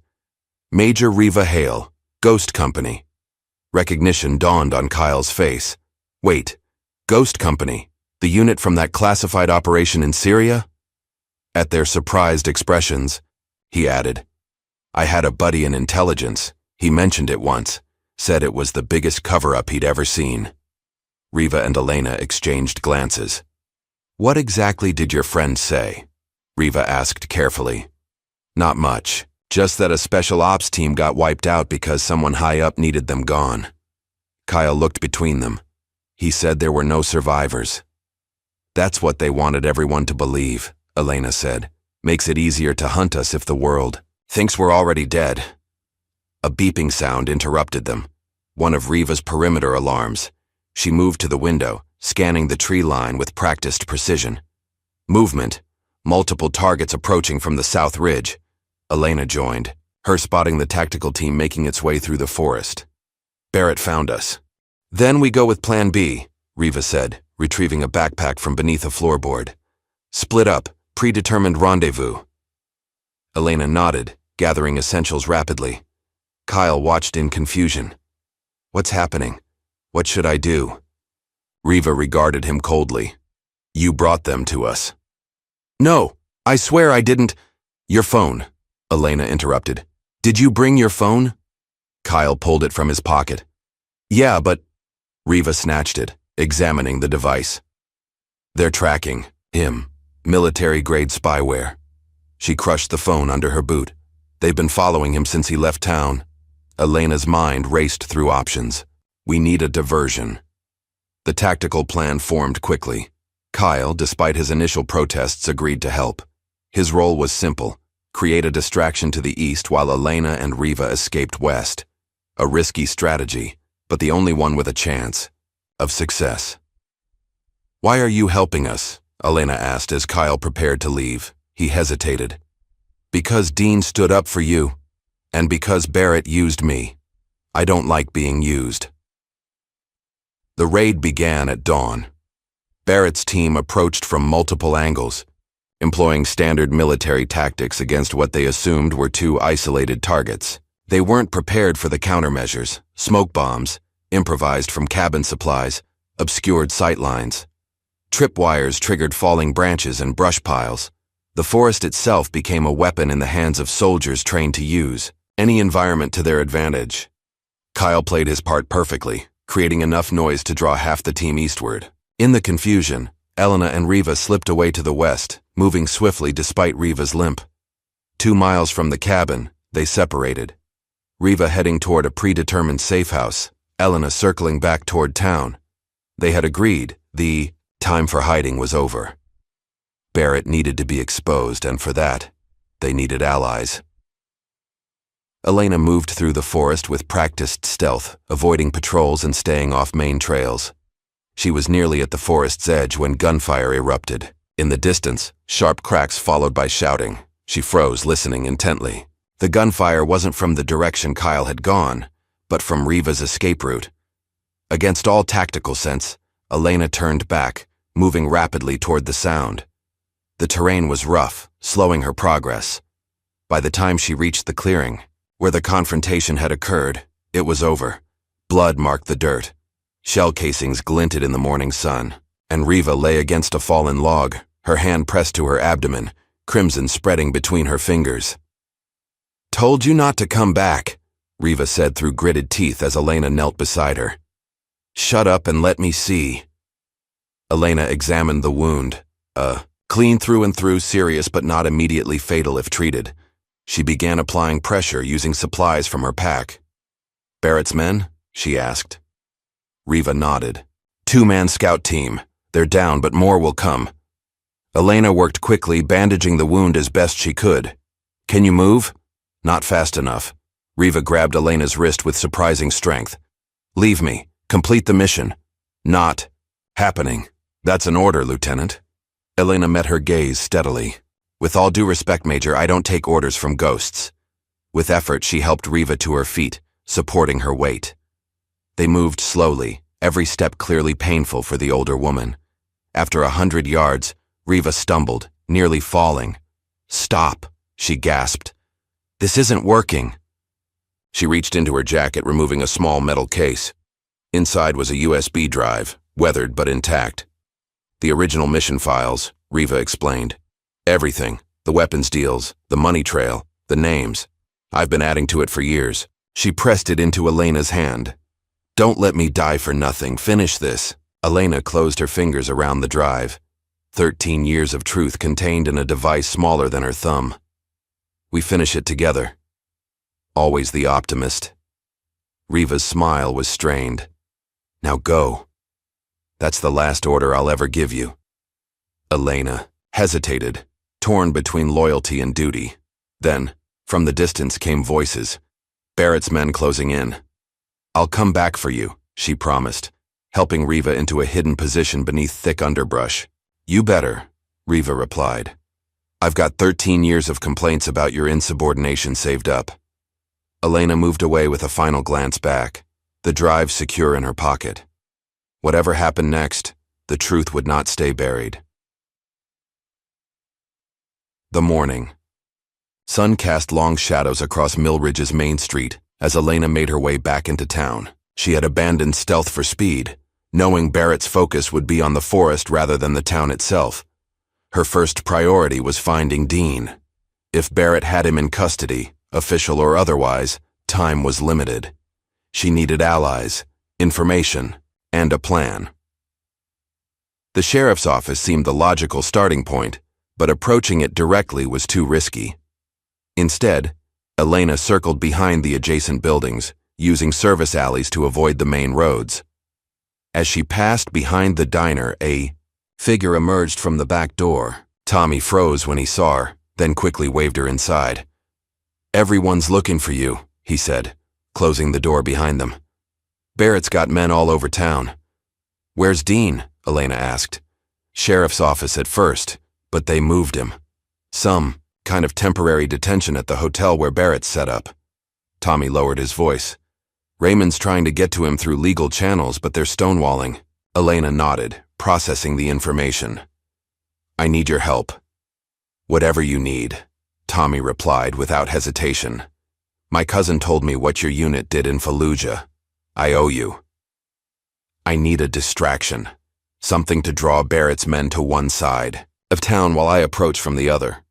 [SPEAKER 1] "Major Riva Hale, Ghost Company." Recognition dawned on Kyle's face. "Wait, Ghost Company, the unit from that classified operation in Syria?" At their surprised expressions, he added, "I had a buddy in intelligence. He mentioned it once, said it was the biggest cover-up he'd ever seen." Riva and Elena exchanged glances. "What exactly did your friend say?" Riva asked carefully. "Not much, just that a special ops team got wiped out because someone high up needed them gone." Kyle looked between them. He said there were no survivors. "That's what they wanted everyone to believe," Elena said. "Makes it easier to hunt us if the world thinks we're already dead." A beeping sound interrupted them. One of Riva's perimeter alarms. She moved to the window, scanning the tree line with practiced precision. Movement. Multiple targets approaching from the south ridge. Elena joined, her spotting the tactical team making its way through the forest. "Barrett found us." "Then we go with Plan B," Riva said, retrieving a backpack from beneath a floorboard. "Split up, predetermined rendezvous." Elena nodded, gathering essentials rapidly. Kyle watched in confusion. "What's happening? What should I do?" Riva regarded him coldly. "You brought them to us." "No, I swear I didn't." "Your phone," Elena interrupted. "Did you bring your phone?" Kyle pulled it from his pocket. "Yeah, but..." Riva snatched it, examining the device. They're tracking him. Military-grade spyware. She crushed the phone under her boot. They've been following him since he left town. Elena's mind raced through options. We need a diversion. The tactical plan formed quickly. Kyle, despite his initial protests, agreed to help. His role was simple: create a distraction to the east while Elena and Riva escaped west. A risky strategy, but the only one with a chance of success. "Why are you helping us?" Elena asked as Kyle prepared to leave. He hesitated. "Because Dean stood up for you, and because Barrett used me. I don't like being used." The raid began at dawn. Barrett's team approached from multiple angles, employing standard military tactics against what they assumed were two isolated targets. They weren't prepared for the countermeasures: smoke bombs, improvised from cabin supplies, obscured sightlines. Tripwires triggered falling branches and brush piles. The forest itself became a weapon in the hands of soldiers trained to use any environment to their advantage. Kyle played his part perfectly, creating enough noise to draw half the team eastward. In the confusion, Elena and Riva slipped away to the west, moving swiftly despite Riva's limp. 2 miles from the cabin, they separated. Riva heading toward a predetermined safe house, Elena circling back toward town. They had agreed the time for hiding was over. Barrett needed to be exposed, and for that, they needed allies. Elena moved through the forest with practiced stealth, avoiding patrols and staying off main trails. She was nearly at the forest's edge when gunfire erupted. In the distance, sharp cracks followed by shouting. She froze, listening intently. The gunfire wasn't from the direction Kyle had gone, but from Riva's escape route. Against all tactical sense, Elena turned back, moving rapidly toward the sound. The terrain was rough, slowing her progress. By the time she reached the clearing, where the confrontation had occurred, it was over. Blood marked the dirt. Shell casings glinted in the morning sun, and Riva lay against a fallen log, her hand pressed to her abdomen, crimson spreading between her fingers. "Told you not to come back," Riva said through gritted teeth as Elena knelt beside her. "Shut up and let me see." Elena examined the wound. Clean through and through, serious but not immediately fatal if treated. She began applying pressure using supplies from her pack. "Barrett's men?" she asked. Riva nodded. 2-man scout team. They're down, but more will come. Elena worked quickly, bandaging the wound as best she could. "Can you move?" "Not fast enough." Riva grabbed Elena's wrist with surprising strength. "Leave me. Complete the mission." "Not happening." "That's an order, Lieutenant." Elena met her gaze steadily. "With all due respect, Major, I don't take orders from ghosts." With effort, she helped Riva to her feet, supporting her weight. They moved slowly, every step clearly painful for the older woman. After 100 yards, Riva stumbled, nearly falling. "Stop," she gasped. "This isn't working." She reached into her jacket, removing a small metal case. Inside was a USB drive, weathered but intact. "The original mission files," Riva explained. "Everything, the weapons deals, the money trail, the names. I've been adding to it for years." She pressed it into Elena's hand. "Don't let me die for nothing. Finish this." Elena closed her fingers around the drive. 13 years of truth contained in a device smaller than her thumb. "We finish it together." Always the optimist. Riva's smile was strained. "Now go. That's the last order I'll ever give you." Elena hesitated, torn between loyalty and duty. Then, from the distance came voices. Barrett's men closing in. "I'll come back for you," she promised, helping Riva into a hidden position beneath thick underbrush. "You better," Riva replied. "I've got 13 years of complaints about your insubordination saved up." Elena moved away with a final glance back, the drive secure in her pocket. Whatever happened next, the truth would not stay buried. The morning. Sun cast long shadows across Millridge's main street as Elena made her way back into town. She had abandoned stealth for speed, knowing Barrett's focus would be on the forest rather than the town itself. Her first priority was finding Dean. If Barrett had him in custody, official or otherwise, time was limited. She needed allies, information, and a plan. The sheriff's office seemed the logical starting point, but approaching it directly was too risky. Instead, Elena circled behind the adjacent buildings, using service alleys to avoid the main roads. As she passed behind the diner, a figure emerged from the back door. Tommy froze when he saw her, then quickly waved her inside. "Everyone's looking for you," he said, closing the door behind them. "Barrett's got men all over town." "Where's Dean?" Elena asked. "Sheriff's office at first, but they moved him. Some kind of temporary detention at the hotel where Barrett's set up." Tommy lowered his voice. "Raymond's trying to get to him through legal channels, but they're stonewalling." Elena nodded, processing the information. "I need your help." "Whatever you need," Tommy replied without hesitation. "My cousin told me what your unit did in Fallujah. I owe you." "I need a distraction. Something to draw Barrett's men to one side of town while I approach from the other."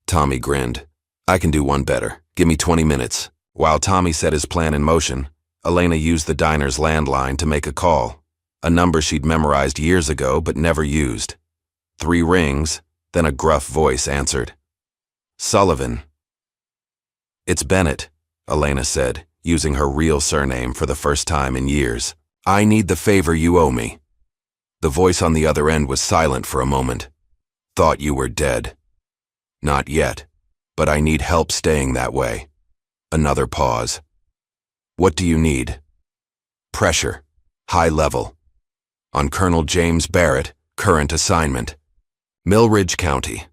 [SPEAKER 1] Tommy grinned. "I can do one better. Give me 20 minutes. While Tommy set his plan in motion, Elena used the diner's landline to make a call, a number she'd memorized years ago but never used. 3 rings, then a gruff voice answered. "Sullivan." "It's Bennett," Elena said, using her real surname for the first time in years. "I need the favor you owe me." The voice on the other end was silent for a moment. "Thought you were dead." "Not yet, but I need help staying that way." Another pause. "What do you need?" "Pressure. High level. On Colonel James Barrett, current assignment. Milridge County.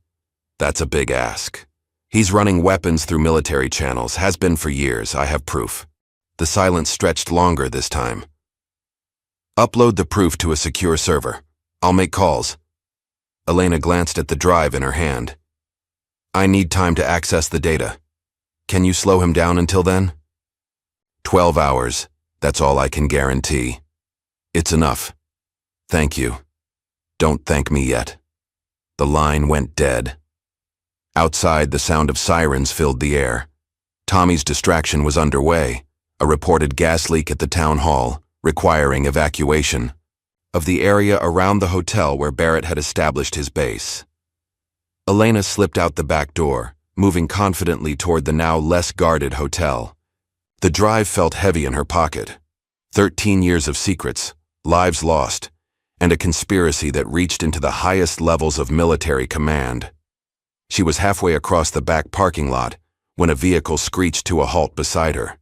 [SPEAKER 1] That's a big ask. He's running weapons through military channels, has been for years, I have proof." The silence stretched longer this time. "Upload the proof to a secure server. I'll make calls." Elena glanced at the drive in her hand. "I need time to access the data. Can you slow him down until then?" 12 hours. That's all I can guarantee." "It's enough. Thank you." "Don't thank me yet." The line went dead. Outside, the sound of sirens filled the air. Tommy's distraction was underway, a reported gas leak at the town hall, requiring evacuation of the area around the hotel where Barrett had established his base. Elena slipped out the back door, moving confidently toward the now less guarded hotel. The drive felt heavy in her pocket. 13 years of secrets, lives lost, and a conspiracy that reached into the highest levels of military command. She was halfway across the back parking lot when a vehicle screeched to a halt beside her.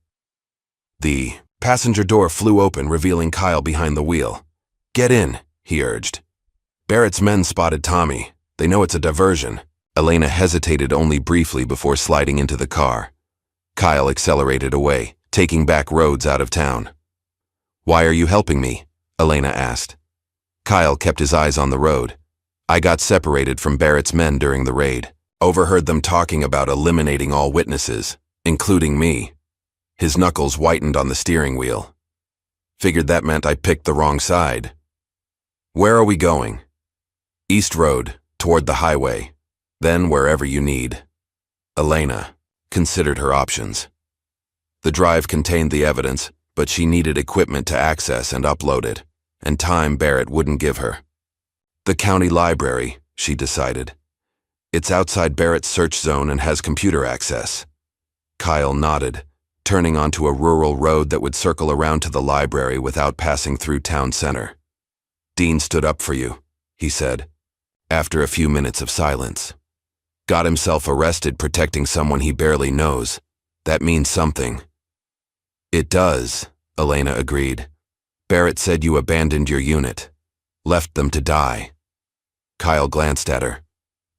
[SPEAKER 1] The passenger door flew open, revealing Kyle behind the wheel. "Get in," he urged. "Barrett's men spotted Tommy. They know it's a diversion." Elena hesitated only briefly before sliding into the car. Kyle accelerated away, taking back roads out of town. "Why are you helping me?" Elena asked. Kyle kept his eyes on the road. "I got separated from Barrett's men during the raid. Overheard them talking about eliminating all witnesses, including me." His knuckles whitened on the steering wheel. "Figured that meant I picked the wrong side." "Where are we going?" "East Road, toward the highway. Then wherever you need." Elena considered her options. The drive contained the evidence, but she needed equipment to access and upload it, and time Barrett wouldn't give her. "The county library," she decided. "It's outside Barrett's search zone and has computer access." Kyle nodded, turning onto a rural road that would circle around to the library without passing through town center. "Dean stood up for you," he said, after a few minutes of silence. "Got himself arrested protecting someone he barely knows. That means something." "It does," Elena agreed. "Barrett said you abandoned your unit, left them to die." Kyle glanced at her.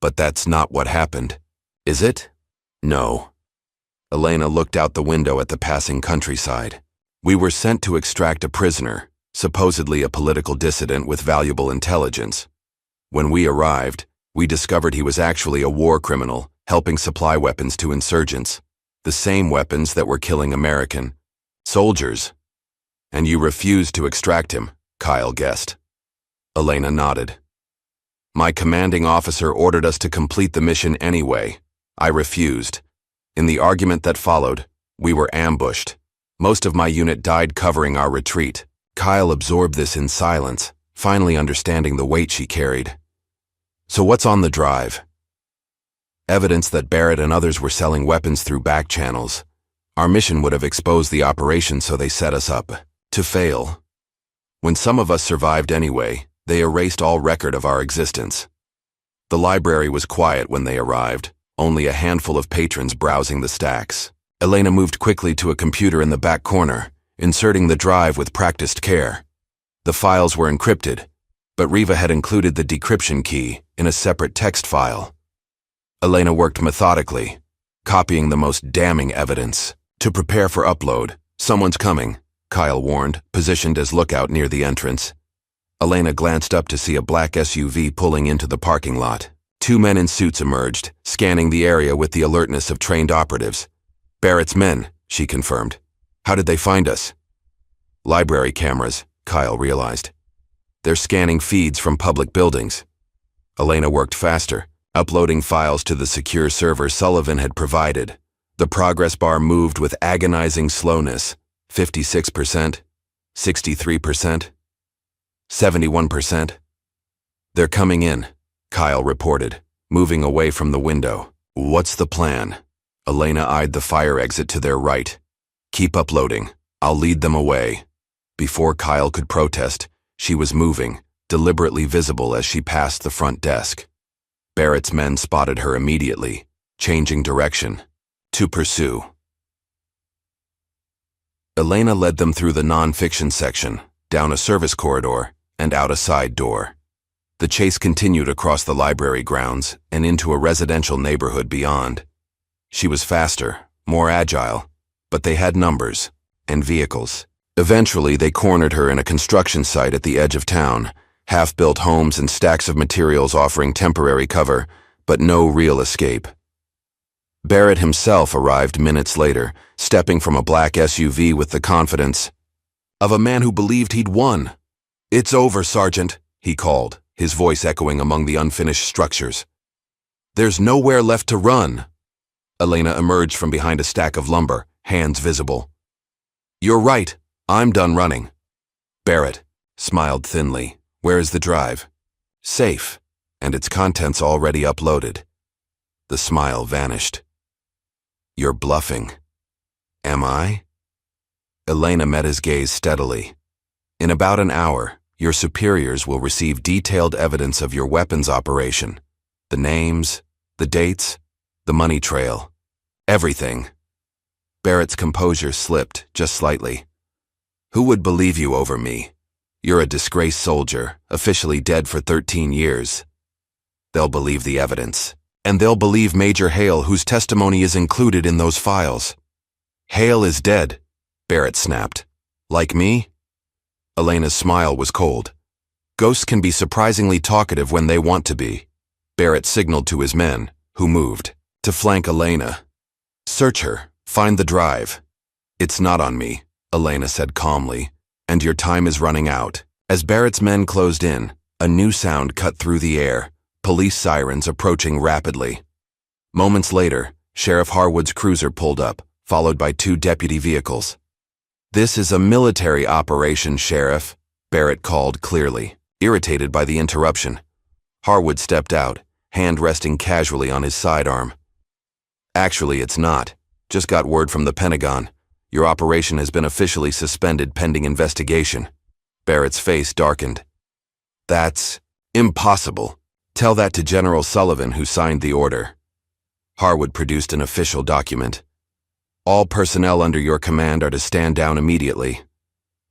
[SPEAKER 1] "But that's not what happened, is it?" "No." Elena looked out the window at the passing countryside. "We were sent to extract a prisoner, supposedly a political dissident with valuable intelligence. When we arrived, we discovered he was actually a war criminal, helping supply weapons to insurgents, the same weapons that were killing American soldiers." "And you refused to extract him," Kyle guessed. Elena nodded. "My commanding officer ordered us to complete the mission anyway. I refused. In the argument that followed, we were ambushed. Most of my unit died covering our retreat." Kyle absorbed this in silence, finally understanding the weight she carried. So what's on the drive? Evidence that Barrett and others were selling weapons through back channels. Our mission would have exposed the operation, so they set us up to fail. When some of us survived anyway, they erased all record of our existence. The library was quiet when they arrived, only a handful of patrons browsing the stacks. Elena moved quickly to a computer in the back corner, inserting the drive with practiced care. The files were encrypted, but Riva had included the decryption key in a separate text file. Elena worked methodically, copying the most damning evidence. To prepare for upload, someone's coming, Kyle warned, positioned as lookout near the entrance. Elena glanced up to see a black SUV pulling into the parking lot. Two men in suits emerged, scanning the area with the alertness of trained operatives. Barrett's men, she confirmed. How did they find us? Library cameras, Kyle realized. They're scanning feeds from public buildings. Elena worked faster, uploading files to the secure server Sullivan had provided. The progress bar moved with agonizing slowness. 56%, 63%, 71%. They're coming in, Kyle reported, moving away from the window. What's the plan? Elena eyed the fire exit to their right. Keep uploading. I'll lead them away. Before Kyle could protest, she was moving, deliberately visible as she passed the front desk. Barrett's men spotted her immediately, changing direction. To pursue. Elena led them through the non-fiction section, down a service corridor, and out a side door. The chase continued across the library grounds and into a residential neighborhood beyond. She was faster, more agile, but they had numbers and vehicles. Eventually, they cornered her in a construction site at the edge of town, half-built homes and stacks of materials offering temporary cover, but no real escape. Barrett himself arrived minutes later, stepping from a black SUV with the confidence of a man who believed he'd won. "It's over, Sergeant," he called, his voice echoing among the unfinished structures. "There's nowhere left to run." Elena emerged from behind a stack of lumber, hands visible. "You're right. I'm done running." Barrett smiled thinly. "Where is the drive?" "Safe, and its contents already uploaded." The smile vanished. "You're bluffing." "Am I?" Elena met his gaze steadily. "In about an hour, your superiors will receive detailed evidence of your weapons operation. The names, the dates, the money trail. Everything." Barrett's composure slipped, just slightly. "Who would believe you over me? You're a disgraced soldier, officially dead for 13 years. They'll believe the evidence. And they'll believe Major Hale, whose testimony is included in those files." "Hale is dead," Barrett snapped. "Like me?" Elena's smile was cold. "Ghosts can be surprisingly talkative when they want to be." Barrett signaled to his men, who moved, to flank Elena. "Search her. Find the drive." "It's not on me," Elena said calmly, "and your time is running out." As Barrett's men closed in, a new sound cut through the air. Police sirens approaching rapidly. Moments later, Sheriff Harwood's cruiser pulled up, followed by two deputy vehicles. "This is a military operation, Sheriff," Barrett called clearly, irritated by the interruption. Harwood stepped out, hand resting casually on his sidearm. "Actually, it's not. Just got word from the Pentagon. Your operation has been officially suspended pending investigation." Barrett's face darkened. "That's impossible. Tell that to General Sullivan, who signed the order." Harwood produced an official document. "All personnel under your command are to stand down immediately."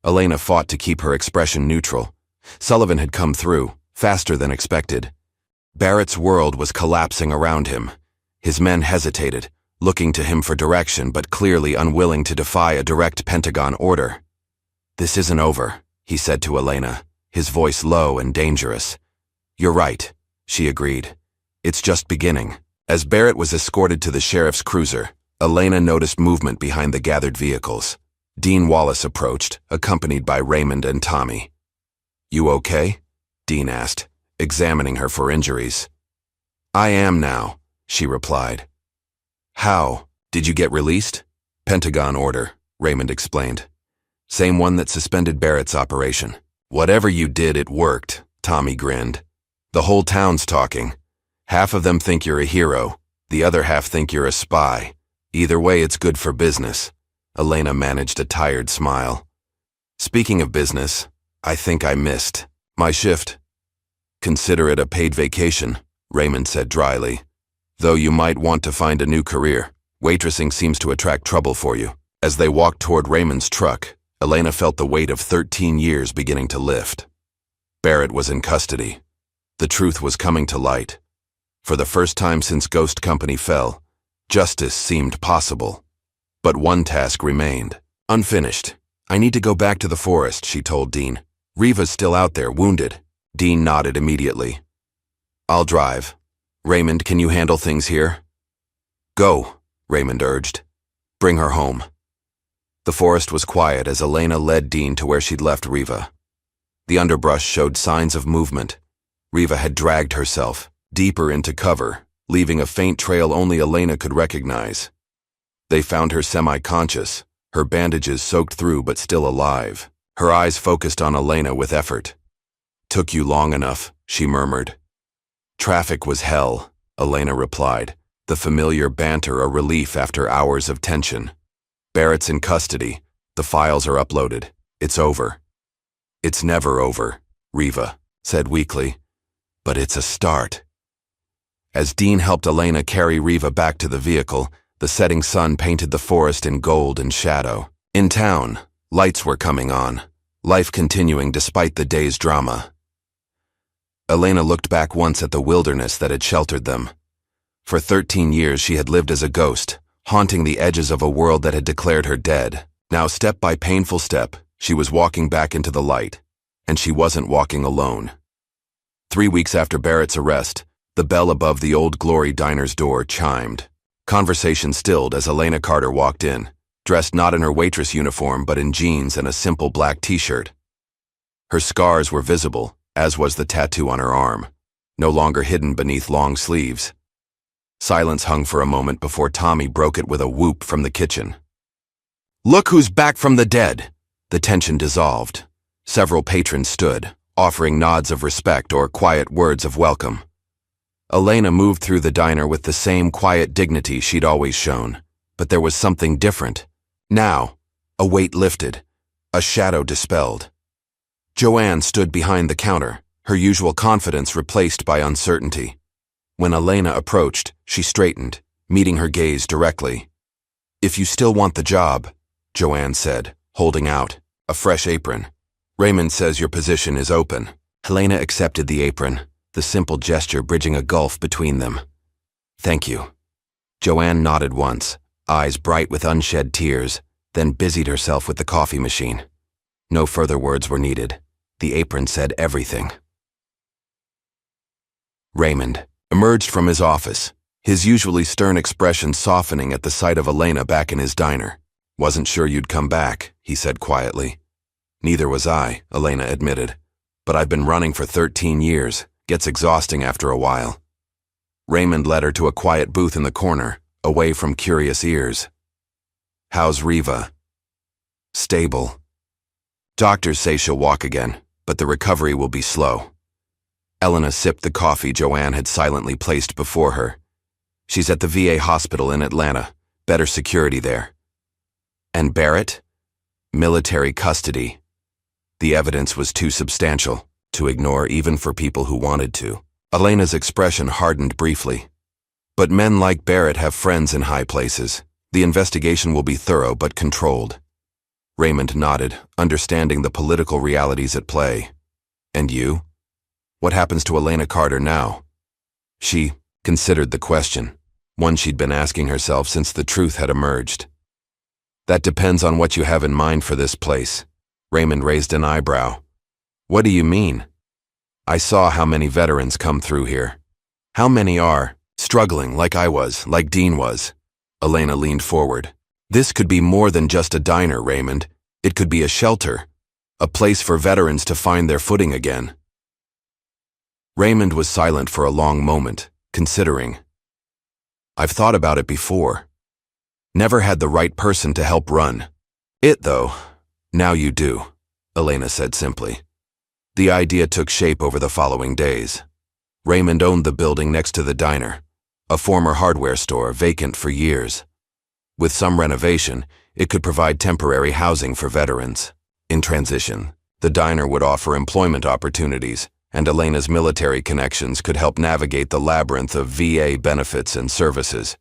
[SPEAKER 1] Elena fought to keep her expression neutral. Sullivan had come through, faster than expected. Barrett's world was collapsing around him. His men hesitated, looking to him for direction but clearly unwilling to defy a direct Pentagon order. "This isn't over," he said to Elena, his voice low and dangerous. "You're right," she agreed. "It's just beginning." As Barrett was escorted to the sheriff's cruiser, Elena noticed movement behind the gathered vehicles. Dean Wallace approached, accompanied by Raymond and Tommy. "You okay?" Dean asked, examining her for injuries. "I am now," she replied. "How? Did you get released?" "Pentagon order," Raymond explained. Same one that suspended Barrett's operation. Whatever you did, it worked, Tommy grinned. The whole town's talking. Half of them think you're a hero. The other half think you're a spy. Either way, it's good for business. Elena managed a tired smile. Speaking of business, I think I missed my shift. Consider it a paid vacation, Raymond said dryly. Though you might want to find a new career. Waitressing seems to attract trouble for you. As they walked toward Raymond's truck, Elena felt the weight of 13 years beginning to lift. Barrett was in custody. The truth was coming to light. For the first time since Ghost Company fell, justice seemed possible. But one task remained. Unfinished. I need to go back to the forest, she told Dean. Riva's still out there, wounded. Dean nodded immediately. I'll drive. Raymond, can you handle things here? Go, Raymond urged. Bring her home. The forest was quiet as Elena led Dean to where she'd left Riva. The underbrush showed signs of movement. Riva had dragged herself deeper into cover, leaving a faint trail only Elena could recognize. They found her semi-conscious, her bandages soaked through but still alive. Her eyes focused on Elena with effort. Took you long enough, she murmured. Traffic was hell, Elena replied, the familiar banter a relief after hours of tension. Barrett's in custody. The files are uploaded. It's over. It's never over, Riva said weakly. But it's a start. As Dean helped Elena carry Riva back to the vehicle, the setting sun painted the forest in gold and shadow. In town, lights were coming on, life continuing despite the day's drama. Elena looked back once at the wilderness that had sheltered them. For 13 years she had lived as a ghost, haunting the edges of a world that had declared her dead. Now, step by painful step, she was walking back into the light. And she wasn't walking alone. 3 weeks after Barrett's arrest, the bell above the Old Glory Diner's door chimed. Conversation stilled as Elena Carter walked in, dressed not in her waitress uniform but in jeans and a simple black t-shirt. Her scars were visible, as was the tattoo on her arm, no longer hidden beneath long sleeves. Silence hung for a moment before Tommy broke it with a whoop from the kitchen. Look who's back from the dead! The tension dissolved. Several patrons stood, offering nods of respect or quiet words of welcome. Elena moved through the diner with the same quiet dignity she'd always shown, but there was something different. Now, a weight lifted, a shadow dispelled. Joanne stood behind the counter, her usual confidence replaced by uncertainty. When Elena approached, she straightened, meeting her gaze directly. If you still want the job, Joanne said, holding out a fresh apron. Raymond says your position is open. Elena accepted the apron, the simple gesture bridging a gulf between them. Thank you. Joanne nodded once, eyes bright with unshed tears, then busied herself with the coffee machine. No further words were needed. The apron said everything. Raymond emerged from his office, his usually stern expression softening at the sight of Elena back in his diner. Wasn't sure you'd come back, he said quietly. Neither was I, Elena admitted. But I've been running for 13 years. Gets exhausting after a while. Raymond led her to a quiet booth in the corner, away from curious ears. How's Riva? Stable. Doctors say she'll walk again, but the recovery will be slow. Elena sipped the coffee Joanne had silently placed before her. She's at the VA hospital in Atlanta. Better security there. And Barrett? Military custody. The evidence was too substantial to ignore even for people who wanted to. Elena's expression hardened briefly. But men like Barrett have friends in high places. The investigation will be thorough but controlled. Raymond nodded, understanding the political realities at play. And you? What happens to Elena Carter now? She considered the question, one she'd been asking herself since the truth had emerged. That depends on what you have in mind for this place. Raymond raised an eyebrow. What do you mean? I saw how many veterans come through here. How many are struggling like I was, like Dean was? Elena leaned forward. This could be more than just a diner, Raymond. It could be a shelter, a place for veterans to find their footing again. Raymond was silent for a long moment, considering. I've thought about it before. Never had the right person to help run it, though. Now you do, Elena said simply. The idea took shape over the following days. Raymond owned the building next to the diner, a former hardware store vacant for years. With some renovation, it could provide temporary housing for veterans. In transition, the diner would offer employment opportunities, and Elena's military connections could help navigate the labyrinth of VA benefits and services.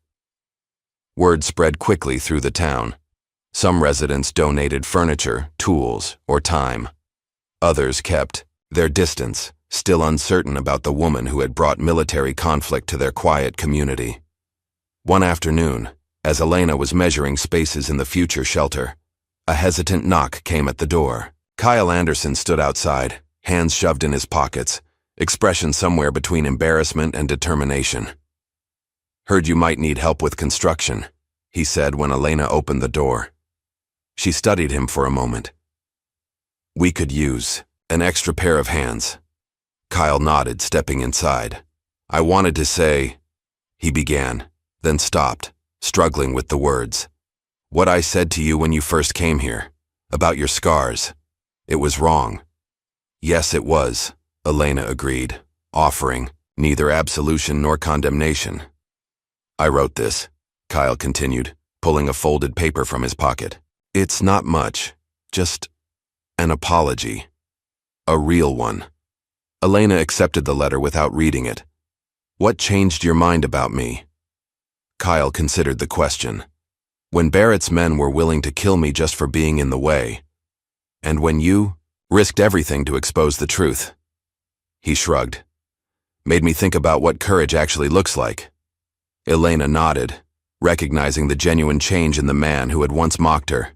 [SPEAKER 1] Word spread quickly through the town. Some residents donated furniture, tools, or time. Others kept their distance, still uncertain about the woman who had brought military conflict to their quiet community. One afternoon, as Elena was measuring spaces in the future shelter, a hesitant knock came at the door. Kyle Anderson stood outside, hands shoved in his pockets, expression somewhere between embarrassment and determination. "Heard you might need help with construction," he said when Elena opened the door. She studied him for a moment. "We could use an extra pair of hands." Kyle nodded, stepping inside. "I wanted to say," he began, then stopped, struggling with the words. "What I said to you when you first came here, about your scars, it was wrong." "Yes, it was," Elena agreed, offering neither absolution nor condemnation. "I wrote this," Kyle continued, pulling a folded paper from his pocket. "It's not much, just an apology. A real one." Elena accepted the letter without reading it. "What changed your mind about me?" Kyle considered the question. "When Barrett's men were willing to kill me just for being in the way. And when you risked everything to expose the truth." He shrugged. "Made me think about what courage actually looks like." Elena nodded, recognizing the genuine change in the man who had once mocked her.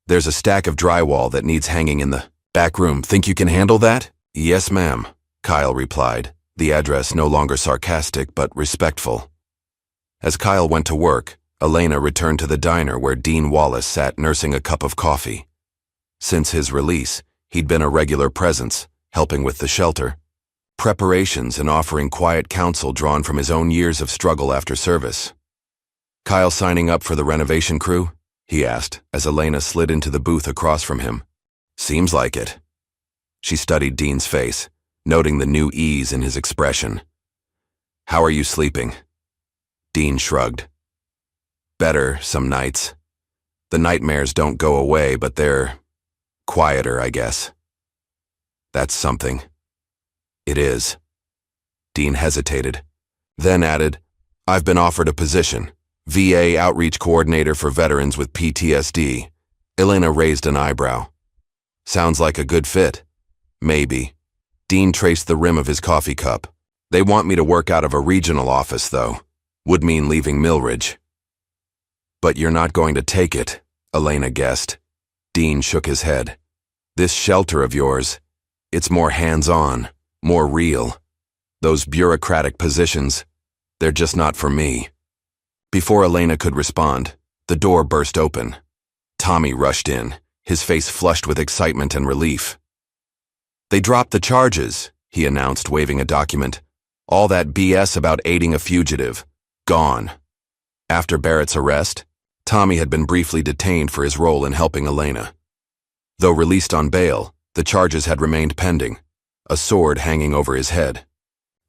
[SPEAKER 1] "There's a stack of drywall that needs hanging in the back room. Think you can handle that?" "Yes, ma'am," Kyle replied, the address no longer sarcastic but respectful. As Kyle went to work, Elena returned to the diner where Dean Wallace sat nursing a cup of coffee. Since his release, he'd been a regular presence, helping with the shelter, preparations and offering quiet counsel drawn from his own years of struggle after service. "Kyle signing up for the renovation crew?" he asked as Elena slid into the booth across from him. "Seems like it." She studied Dean's face, noting the new ease in his expression. "How are you sleeping?" Dean shrugged. "Better some nights. The nightmares don't go away, but they're quieter, I guess." "That's something." "It is." Dean hesitated, then added, "I've been offered a position, VA Outreach Coordinator for Veterans with PTSD. Elena raised an eyebrow. "Sounds like a good fit." "Maybe." Dean traced the rim of his coffee cup. "They want me to work out of a regional office, though. Would mean leaving Millridge." "But you're not going to take it," Elena guessed. Dean shook his head. "This shelter of yours, it's more hands-on, more real. Those bureaucratic positions, they're just not for me." Before Elena could respond, the door burst open. Tommy rushed in, his face flushed with excitement and relief. "They dropped the charges," he announced, waving a document. "All that BS about aiding a fugitive. Gone." After Barrett's arrest, Tommy had been briefly detained for his role in helping Elena. Though released on bail, the charges had remained pending, a sword hanging over his head.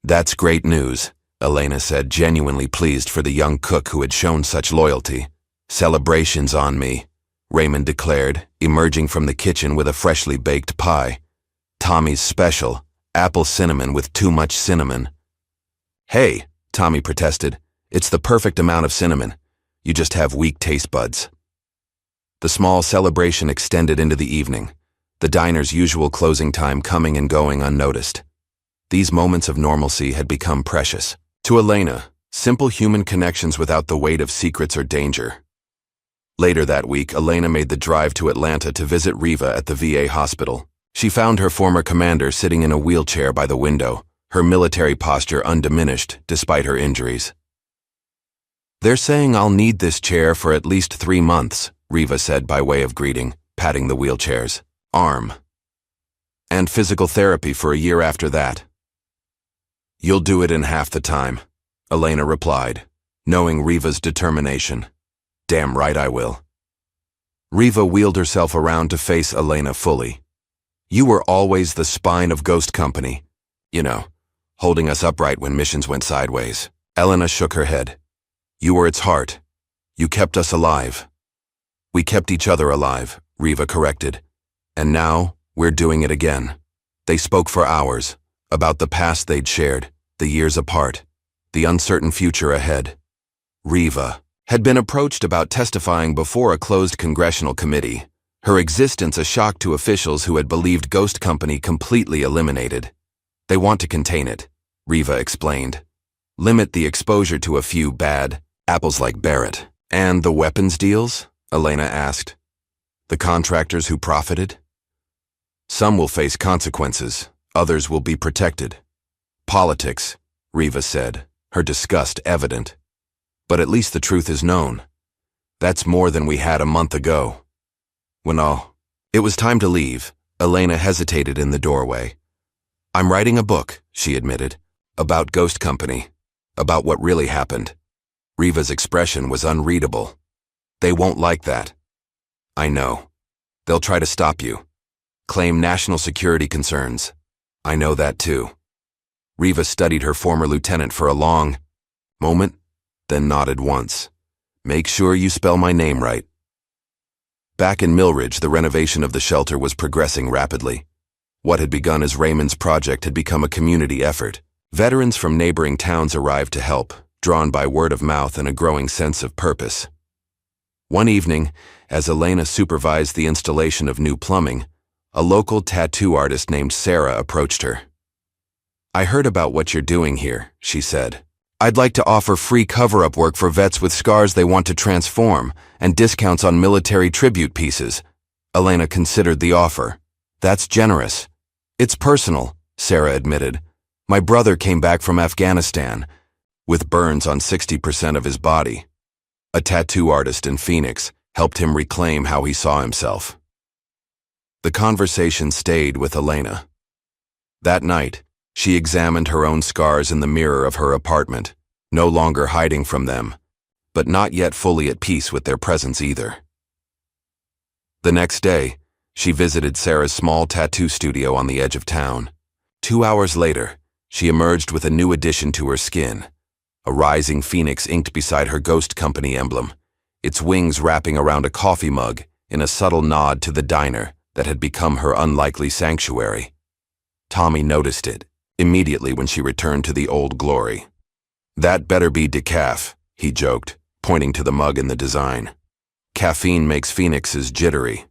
[SPEAKER 1] "That's great news," Elena said, genuinely pleased for the young cook who had shown such loyalty. "Celebrations on me," Raymond declared, emerging from the kitchen with a freshly baked pie. "Tommy's special, apple cinnamon with too much cinnamon." "Hey," Tommy protested, "it's the perfect amount of cinnamon. You just have weak taste buds." The small celebration extended into the evening, the diner's usual closing time coming and going unnoticed. These moments of normalcy had become precious. To Elena, simple human connections without the weight of secrets or danger. Later that week, Elena made the drive to Atlanta to visit Riva at the VA hospital. She found her former commander sitting in a wheelchair by the window, her military posture undiminished despite her injuries. "They're saying I'll need this chair for at least 3 months, Riva said by way of greeting, patting the wheelchair's arm. "And physical therapy for a year after that." "You'll do it in half the time," Elena replied, knowing Riva's determination. "Damn right I will." Riva wheeled herself around to face Elena fully. You were always the spine of Ghost Company. You know, holding us upright when missions went sideways. Elena shook her head. You were its heart. You kept us alive. We kept each other alive, Riva corrected. And now, we're doing it again. They spoke for hours, about the past they'd shared, the years apart, the uncertain future ahead. Riva had been approached about testifying before a closed congressional committee, her existence a shock to officials who had believed Ghost Company completely eliminated. They want to contain it, Riva explained. Limit the exposure to a few bad apples like Barrett. And the weapons deals? Elena asked. The contractors who profited? Some will face consequences, others will be protected. Politics, Riva said, her disgust evident. But at least the truth is known. That's more than we had a month ago. It was time to leave, Elena hesitated in the doorway. I'm writing a book, she admitted, about Ghost Company, about what really happened. Riva's expression was unreadable. They won't like that. I know. They'll try to stop you. Claim national security concerns. I know that too. Riva studied her former lieutenant for a long moment, then nodded once. Make sure you spell my name right. Back in Millridge, the renovation of the shelter was progressing rapidly. What had begun as Raymond's project had become a community effort. Veterans from neighboring towns arrived to help, drawn by word of mouth and a growing sense of purpose. One evening, as Elena supervised the installation of new plumbing, a local tattoo artist named Sarah approached her. I heard about what you're doing here, she said. I'd like to offer free cover-up work for vets with scars they want to transform, and discounts on military tribute pieces. Elena considered the offer. That's generous. It's personal, Sarah admitted. My brother came back from Afghanistan, with burns on 60% of his body. A tattoo artist in Phoenix helped him reclaim how he saw himself. The conversation stayed with Elena. That night, she examined her own scars in the mirror of her apartment, no longer hiding from them, but not yet fully at peace with their presence either. The next day, she visited Sarah's small tattoo studio on the edge of town. 2 hours later, she emerged with a new addition to her skin, a rising phoenix inked beside her Ghost Company emblem, its wings wrapping around a coffee mug in a subtle nod to the diner that had become her unlikely sanctuary. Tommy noticed it immediately when she returned to the old glory. That better be decaf, he joked, pointing to the mug in the design. Caffeine makes phoenixes jittery.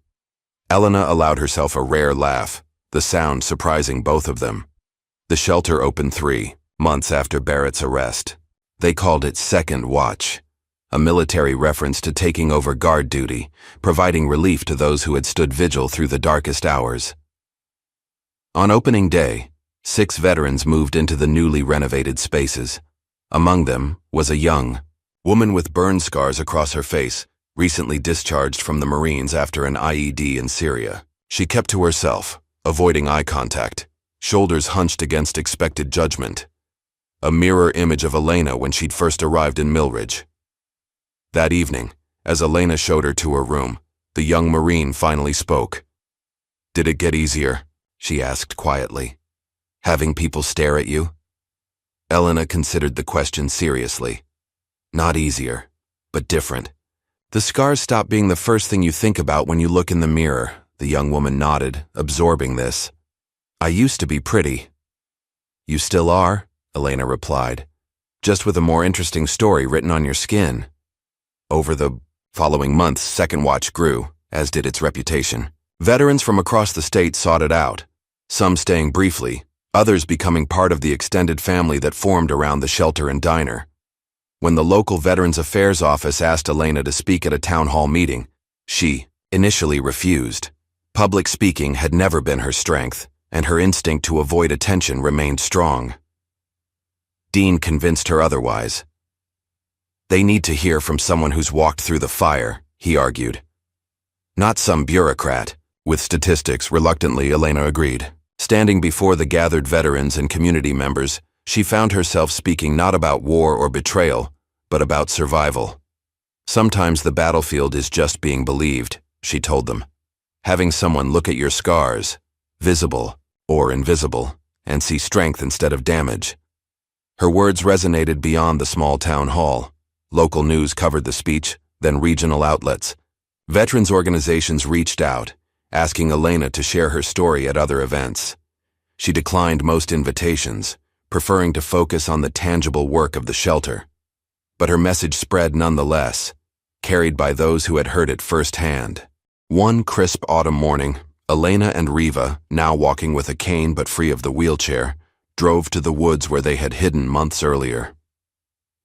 [SPEAKER 1] Elena allowed herself a rare laugh, the sound surprising both of them. The shelter opened 3 months after Barrett's arrest. They called it Second Watch, a military reference to taking over guard duty, providing relief to those who had stood vigil through the darkest hours. On opening day, 6 veterans moved into the newly renovated spaces. Among them was a young woman with burn scars across her face, recently discharged from the Marines after an IED in Syria. She kept to herself, avoiding eye contact, shoulders hunched against expected judgment. A mirror image of Elena when she'd first arrived in Millridge. That evening, as Elena showed her to her room, the young Marine finally spoke. Did it get easier? She asked quietly. Having people stare at you? Elena considered the question seriously. Not easier, but different. The scars stop being the first thing you think about when you look in the mirror, the young woman nodded, absorbing this. I used to be pretty. You still are, Elena replied, just with a more interesting story written on your skin. Over the following months, Second Watch grew, as did its reputation. Veterans from across the state sought it out, some staying briefly, others becoming part of the extended family that formed around the shelter and diner. When the local Veterans Affairs office asked Elena to speak at a town hall meeting, she initially refused. Public speaking had never been her strength, and her instinct to avoid attention remained strong. Dean convinced her otherwise. They need to hear from someone who's walked through the fire, he argued. Not some bureaucrat. With statistics, reluctantly, Elena agreed. Standing before the gathered veterans and community members, she found herself speaking not about war or betrayal, but about survival. Sometimes the battlefield is just being believed, she told them. Having someone look at your scars, visible or invisible, and see strength instead of damage. Her words resonated beyond the small town hall. Local news covered the speech, then regional outlets. Veterans organizations reached out, asking Elena to share her story at other events. She declined most invitations, preferring to focus on the tangible work of the shelter. But her message spread nonetheless, carried by those who had heard it firsthand. One crisp autumn morning, Elena and Riva, now walking with a cane but free of the wheelchair, drove to the woods where they had hidden months earlier.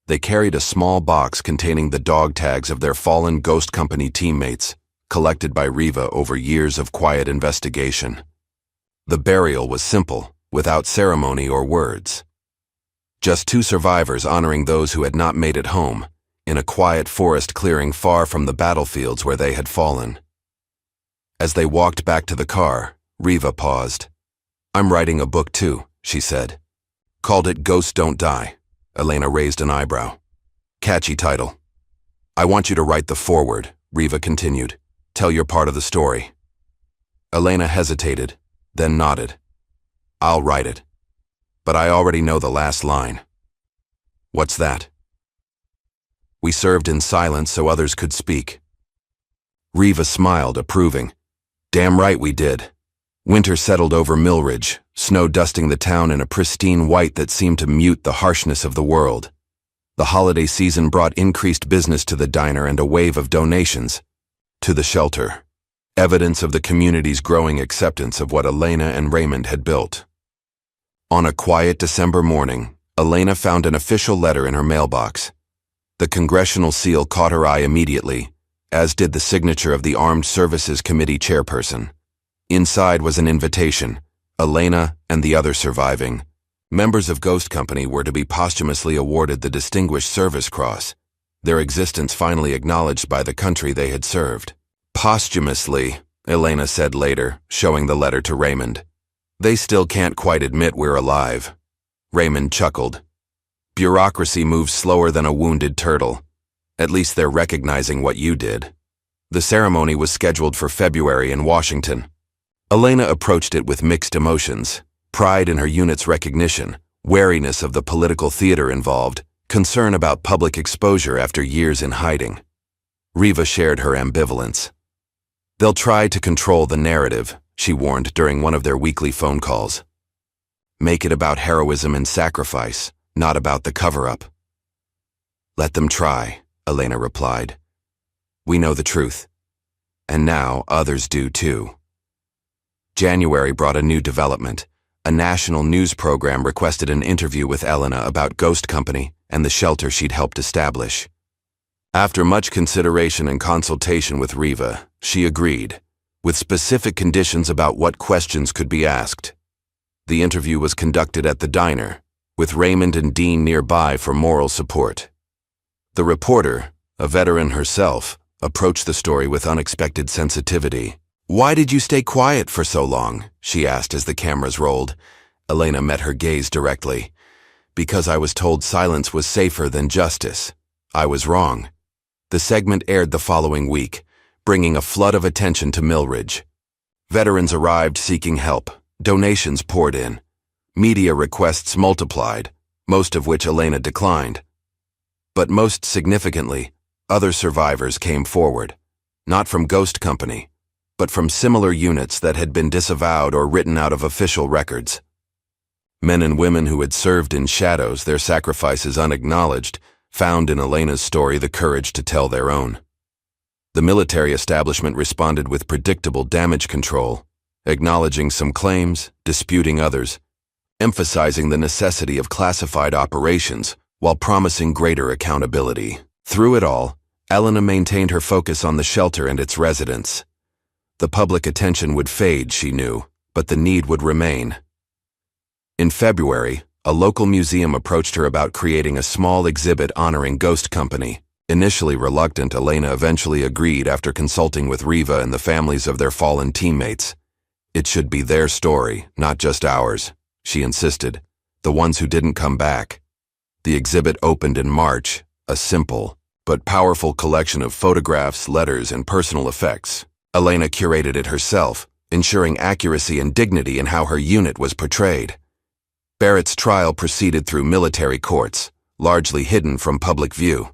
[SPEAKER 1] They carried a small box containing the dog tags of their fallen Ghost Company teammates, collected by Riva over years of quiet investigation. The burial was simple, without ceremony or words. Just two survivors honoring those who had not made it home, in a quiet forest clearing far from the battlefields where they had fallen. As they walked back to the car, Riva paused. "I'm writing a book too," she said. "Called it Ghosts Don't Die." Elena raised an eyebrow. "Catchy title." "I want you to write the foreword," Riva continued. "Tell your part of the story." Elena hesitated, then nodded. "I'll write it. But I already know the last line." "What's that?" "We served in silence so others could speak." Riva smiled, approving. "Damn right we did." Winter settled over Millridge, snow dusting the town in a pristine white that seemed to mute the harshness of the world. The holiday season brought increased business to the diner and a wave of donations to the shelter, evidence of the community's growing acceptance of what Elena and Raymond had built. On a quiet December morning, Elena found an official letter in her mailbox. The congressional seal caught her eye immediately, as did the signature of the Armed Services Committee chairperson. Inside was an invitation. Elena and the other surviving members of Ghost Company were to be posthumously awarded the Distinguished Service Cross, their existence finally acknowledged by the country they had served. "Posthumously," Elena said later, showing the letter to Raymond. "They still can't quite admit we're alive." Raymond chuckled. "Bureaucracy moves slower than a wounded turtle. At least they're recognizing what you did." The ceremony was scheduled for February in Washington. Elena approached it with mixed emotions, pride in her unit's recognition, wariness of the political theater involved, concern about public exposure after years in hiding. Riva shared her ambivalence. "They'll try to control the narrative," she warned during one of their weekly phone calls. "Make it about heroism and sacrifice, not about the cover-up." "Let them try," Elena replied. "We know the truth. And now others do too." January brought a new development. A national news program requested an interview with Elena about Ghost Company and the shelter she'd helped establish. After much consideration and consultation with Riva, she agreed, with specific conditions about what questions could be asked. The interview was conducted at the diner, with Raymond and Dean nearby for moral support. The reporter, a veteran herself, approached the story with unexpected sensitivity. "Why did you stay quiet for so long?" she asked as the cameras rolled. Elena met her gaze directly. "Because I was told silence was safer than justice. I was wrong." The segment aired the following week, bringing a flood of attention to Millridge. Veterans arrived seeking help. Donations poured in. Media requests multiplied, most of which Elena declined. But most significantly, other survivors came forward, not from Ghost Company, but from similar units that had been disavowed or written out of official records. Men and women who had served in shadows, their sacrifices unacknowledged, found in Elena's story the courage to tell their own. The military establishment responded with predictable damage control, acknowledging some claims, disputing others, emphasizing the necessity of classified operations while promising greater accountability. Through it all, Elena maintained her focus on the shelter and its residents. The public attention would fade, she knew, but the need would remain. In February, a local museum approached her about creating a small exhibit honoring Ghost Company. Initially reluctant, Elena eventually agreed after consulting with Riva and the families of their fallen teammates. "It should be their story, not just ours," she insisted, "the ones who didn't come back." The exhibit opened in March, a simple but powerful collection of photographs, letters, and personal effects. Elena curated it herself, ensuring accuracy and dignity in how her unit was portrayed. Barrett's trial proceeded through military courts, largely hidden from public view.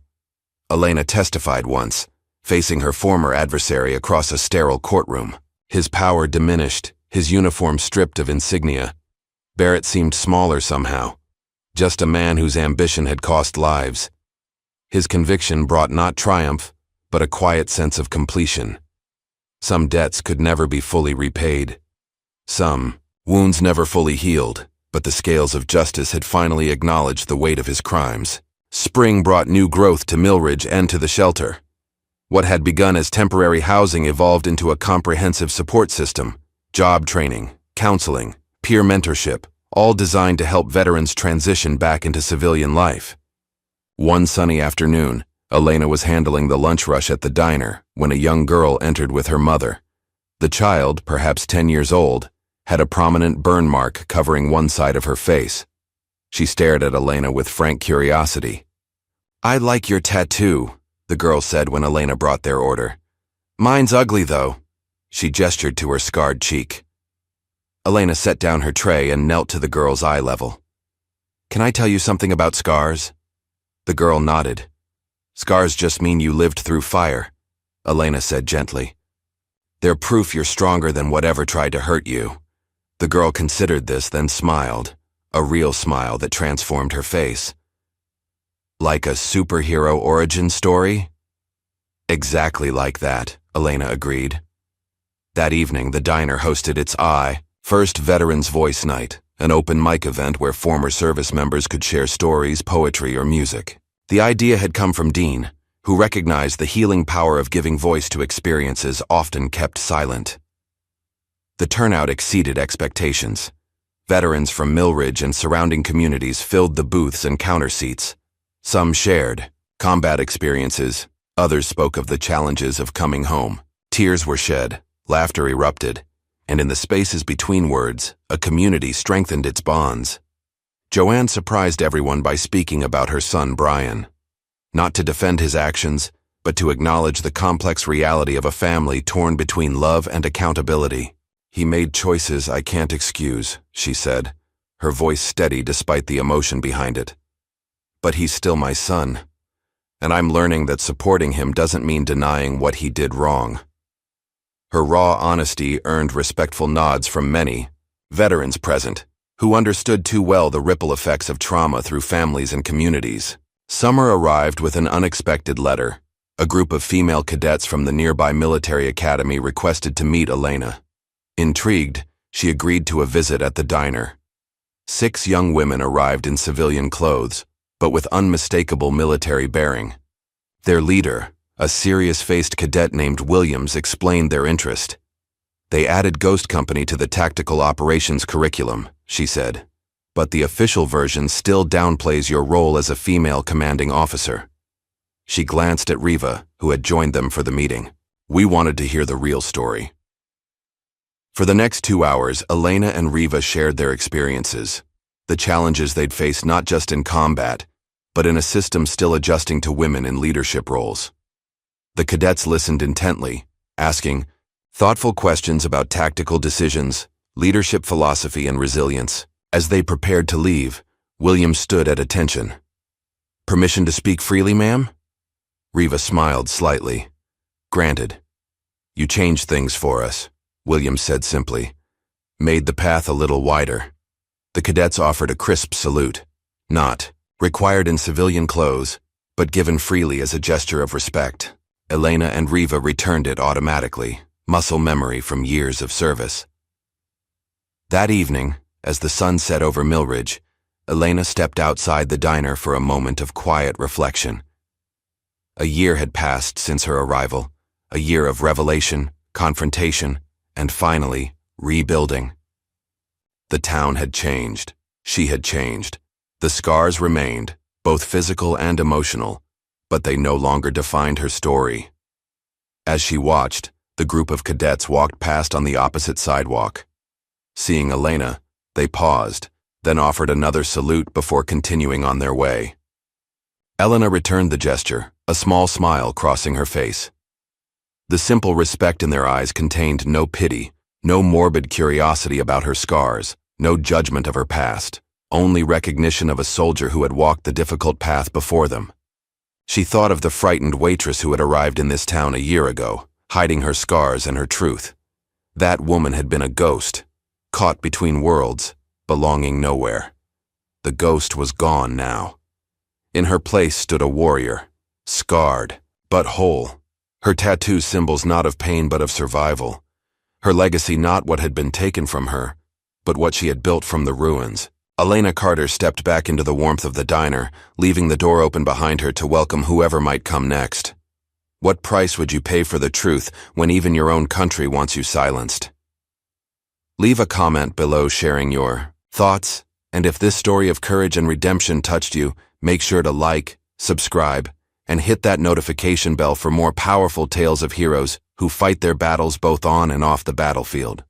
[SPEAKER 1] Elena testified once, facing her former adversary across a sterile courtroom. His power diminished, his uniform stripped of insignia. Barrett seemed smaller somehow, just a man whose ambition had cost lives. His conviction brought not triumph, but a quiet sense of completion. Some debts could never be fully repaid. Some wounds never fully healed, but the scales of justice had finally acknowledged the weight of his crimes. Spring brought new growth to Milridge and to the shelter. What had begun as temporary housing evolved into a comprehensive support system, job training, counseling, peer mentorship, all designed to help veterans transition back into civilian life. One sunny afternoon, Elena was handling the lunch rush at the diner when a young girl entered with her mother. The child, perhaps 10 years old, had a prominent burn mark covering one side of her face. She stared at Elena with frank curiosity. "I like your tattoo," the girl said when Elena brought their order. "Mine's ugly, though." She gestured to her scarred cheek. Elena set down her tray and knelt to the girl's eye level. "Can I tell you something about scars?" The girl nodded. "Scars just mean you lived through fire," Elena said gently. "They're proof you're stronger than whatever tried to hurt you." The girl considered this, then smiled, a real smile that transformed her face. "Like a superhero origin story?" "Exactly like that," Elena agreed. That evening, the diner hosted its first Veterans Voice Night, an open mic event where former service members could share stories, poetry, or music. The idea had come from Dean, who recognized the healing power of giving voice to experiences often kept silent. The turnout exceeded expectations. Veterans from Milridge and surrounding communities filled the booths and counter seats. Some shared combat experiences, others spoke of the challenges of coming home. Tears were shed, laughter erupted, and in the spaces between words, a community strengthened its bonds. Joanne surprised everyone by speaking about her son Brian. Not to defend his actions, but to acknowledge the complex reality of a family torn between love and accountability. "He made choices I can't excuse," she said, her voice steady despite the emotion behind it. "But he's still my son, and I'm learning that supporting him doesn't mean denying what he did wrong." Her raw honesty earned respectful nods from many veterans present, who understood too well the ripple effects of trauma through families and communities. Summer arrived with an unexpected letter. A group of female cadets from the nearby military academy requested to meet Elena. Intrigued, she agreed to a visit at the diner. 6 young women arrived in civilian clothes, but with unmistakable military bearing. Their leader, a serious-faced cadet named Williams, explained their interest. "They added Ghost Company to the tactical operations curriculum," she said, "but the official version still downplays your role as a female commanding officer." She glanced at Riva, who had joined them for the meeting. "We wanted to hear the real story." For the next 2 hours, Elena and Riva shared their experiences, the challenges they'd faced not just in combat, but in a system still adjusting to women in leadership roles. The cadets listened intently, asking thoughtful questions about tactical decisions, leadership philosophy, and resilience. As they prepared to leave, William stood at attention. "Permission to speak freely, ma'am?" Riva smiled slightly. "Granted. You changed things for us," William said simply. "Made the path a little wider." The cadets offered a crisp salute, not required in civilian clothes, but given freely as a gesture of respect. Elena and Riva returned it automatically, muscle memory from years of service. That evening, as the sun set over Milridge, Elena stepped outside the diner for a moment of quiet reflection. A year had passed since her arrival, a year of revelation, confrontation, and finally, rebuilding. The town had changed. She had changed. The scars remained, both physical and emotional, but they no longer defined her story. As she watched, the group of cadets walked past on the opposite sidewalk. Seeing Elena, they paused, then offered another salute before continuing on their way. Elena returned the gesture, a small smile crossing her face. The simple respect in their eyes contained no pity, no morbid curiosity about her scars, no judgment of her past, only recognition of a soldier who had walked the difficult path before them. She thought of the frightened waitress who had arrived in this town a year ago, hiding her scars and her truth. That woman had been a ghost, caught between worlds, belonging nowhere. The ghost was gone now. In her place stood a warrior, scarred, but whole. Her tattoo symbols not of pain but of survival. Her legacy not what had been taken from her, but what she had built from the ruins. Elena Carter stepped back into the warmth of the diner, leaving the door open behind her to welcome whoever might come next. What price would you pay for the truth when even your own country wants you silenced? Leave a comment below sharing your thoughts, and if this story of courage and redemption touched you, make sure to like, subscribe, and hit that notification bell for more powerful tales of heroes who fight their battles both on and off the battlefield.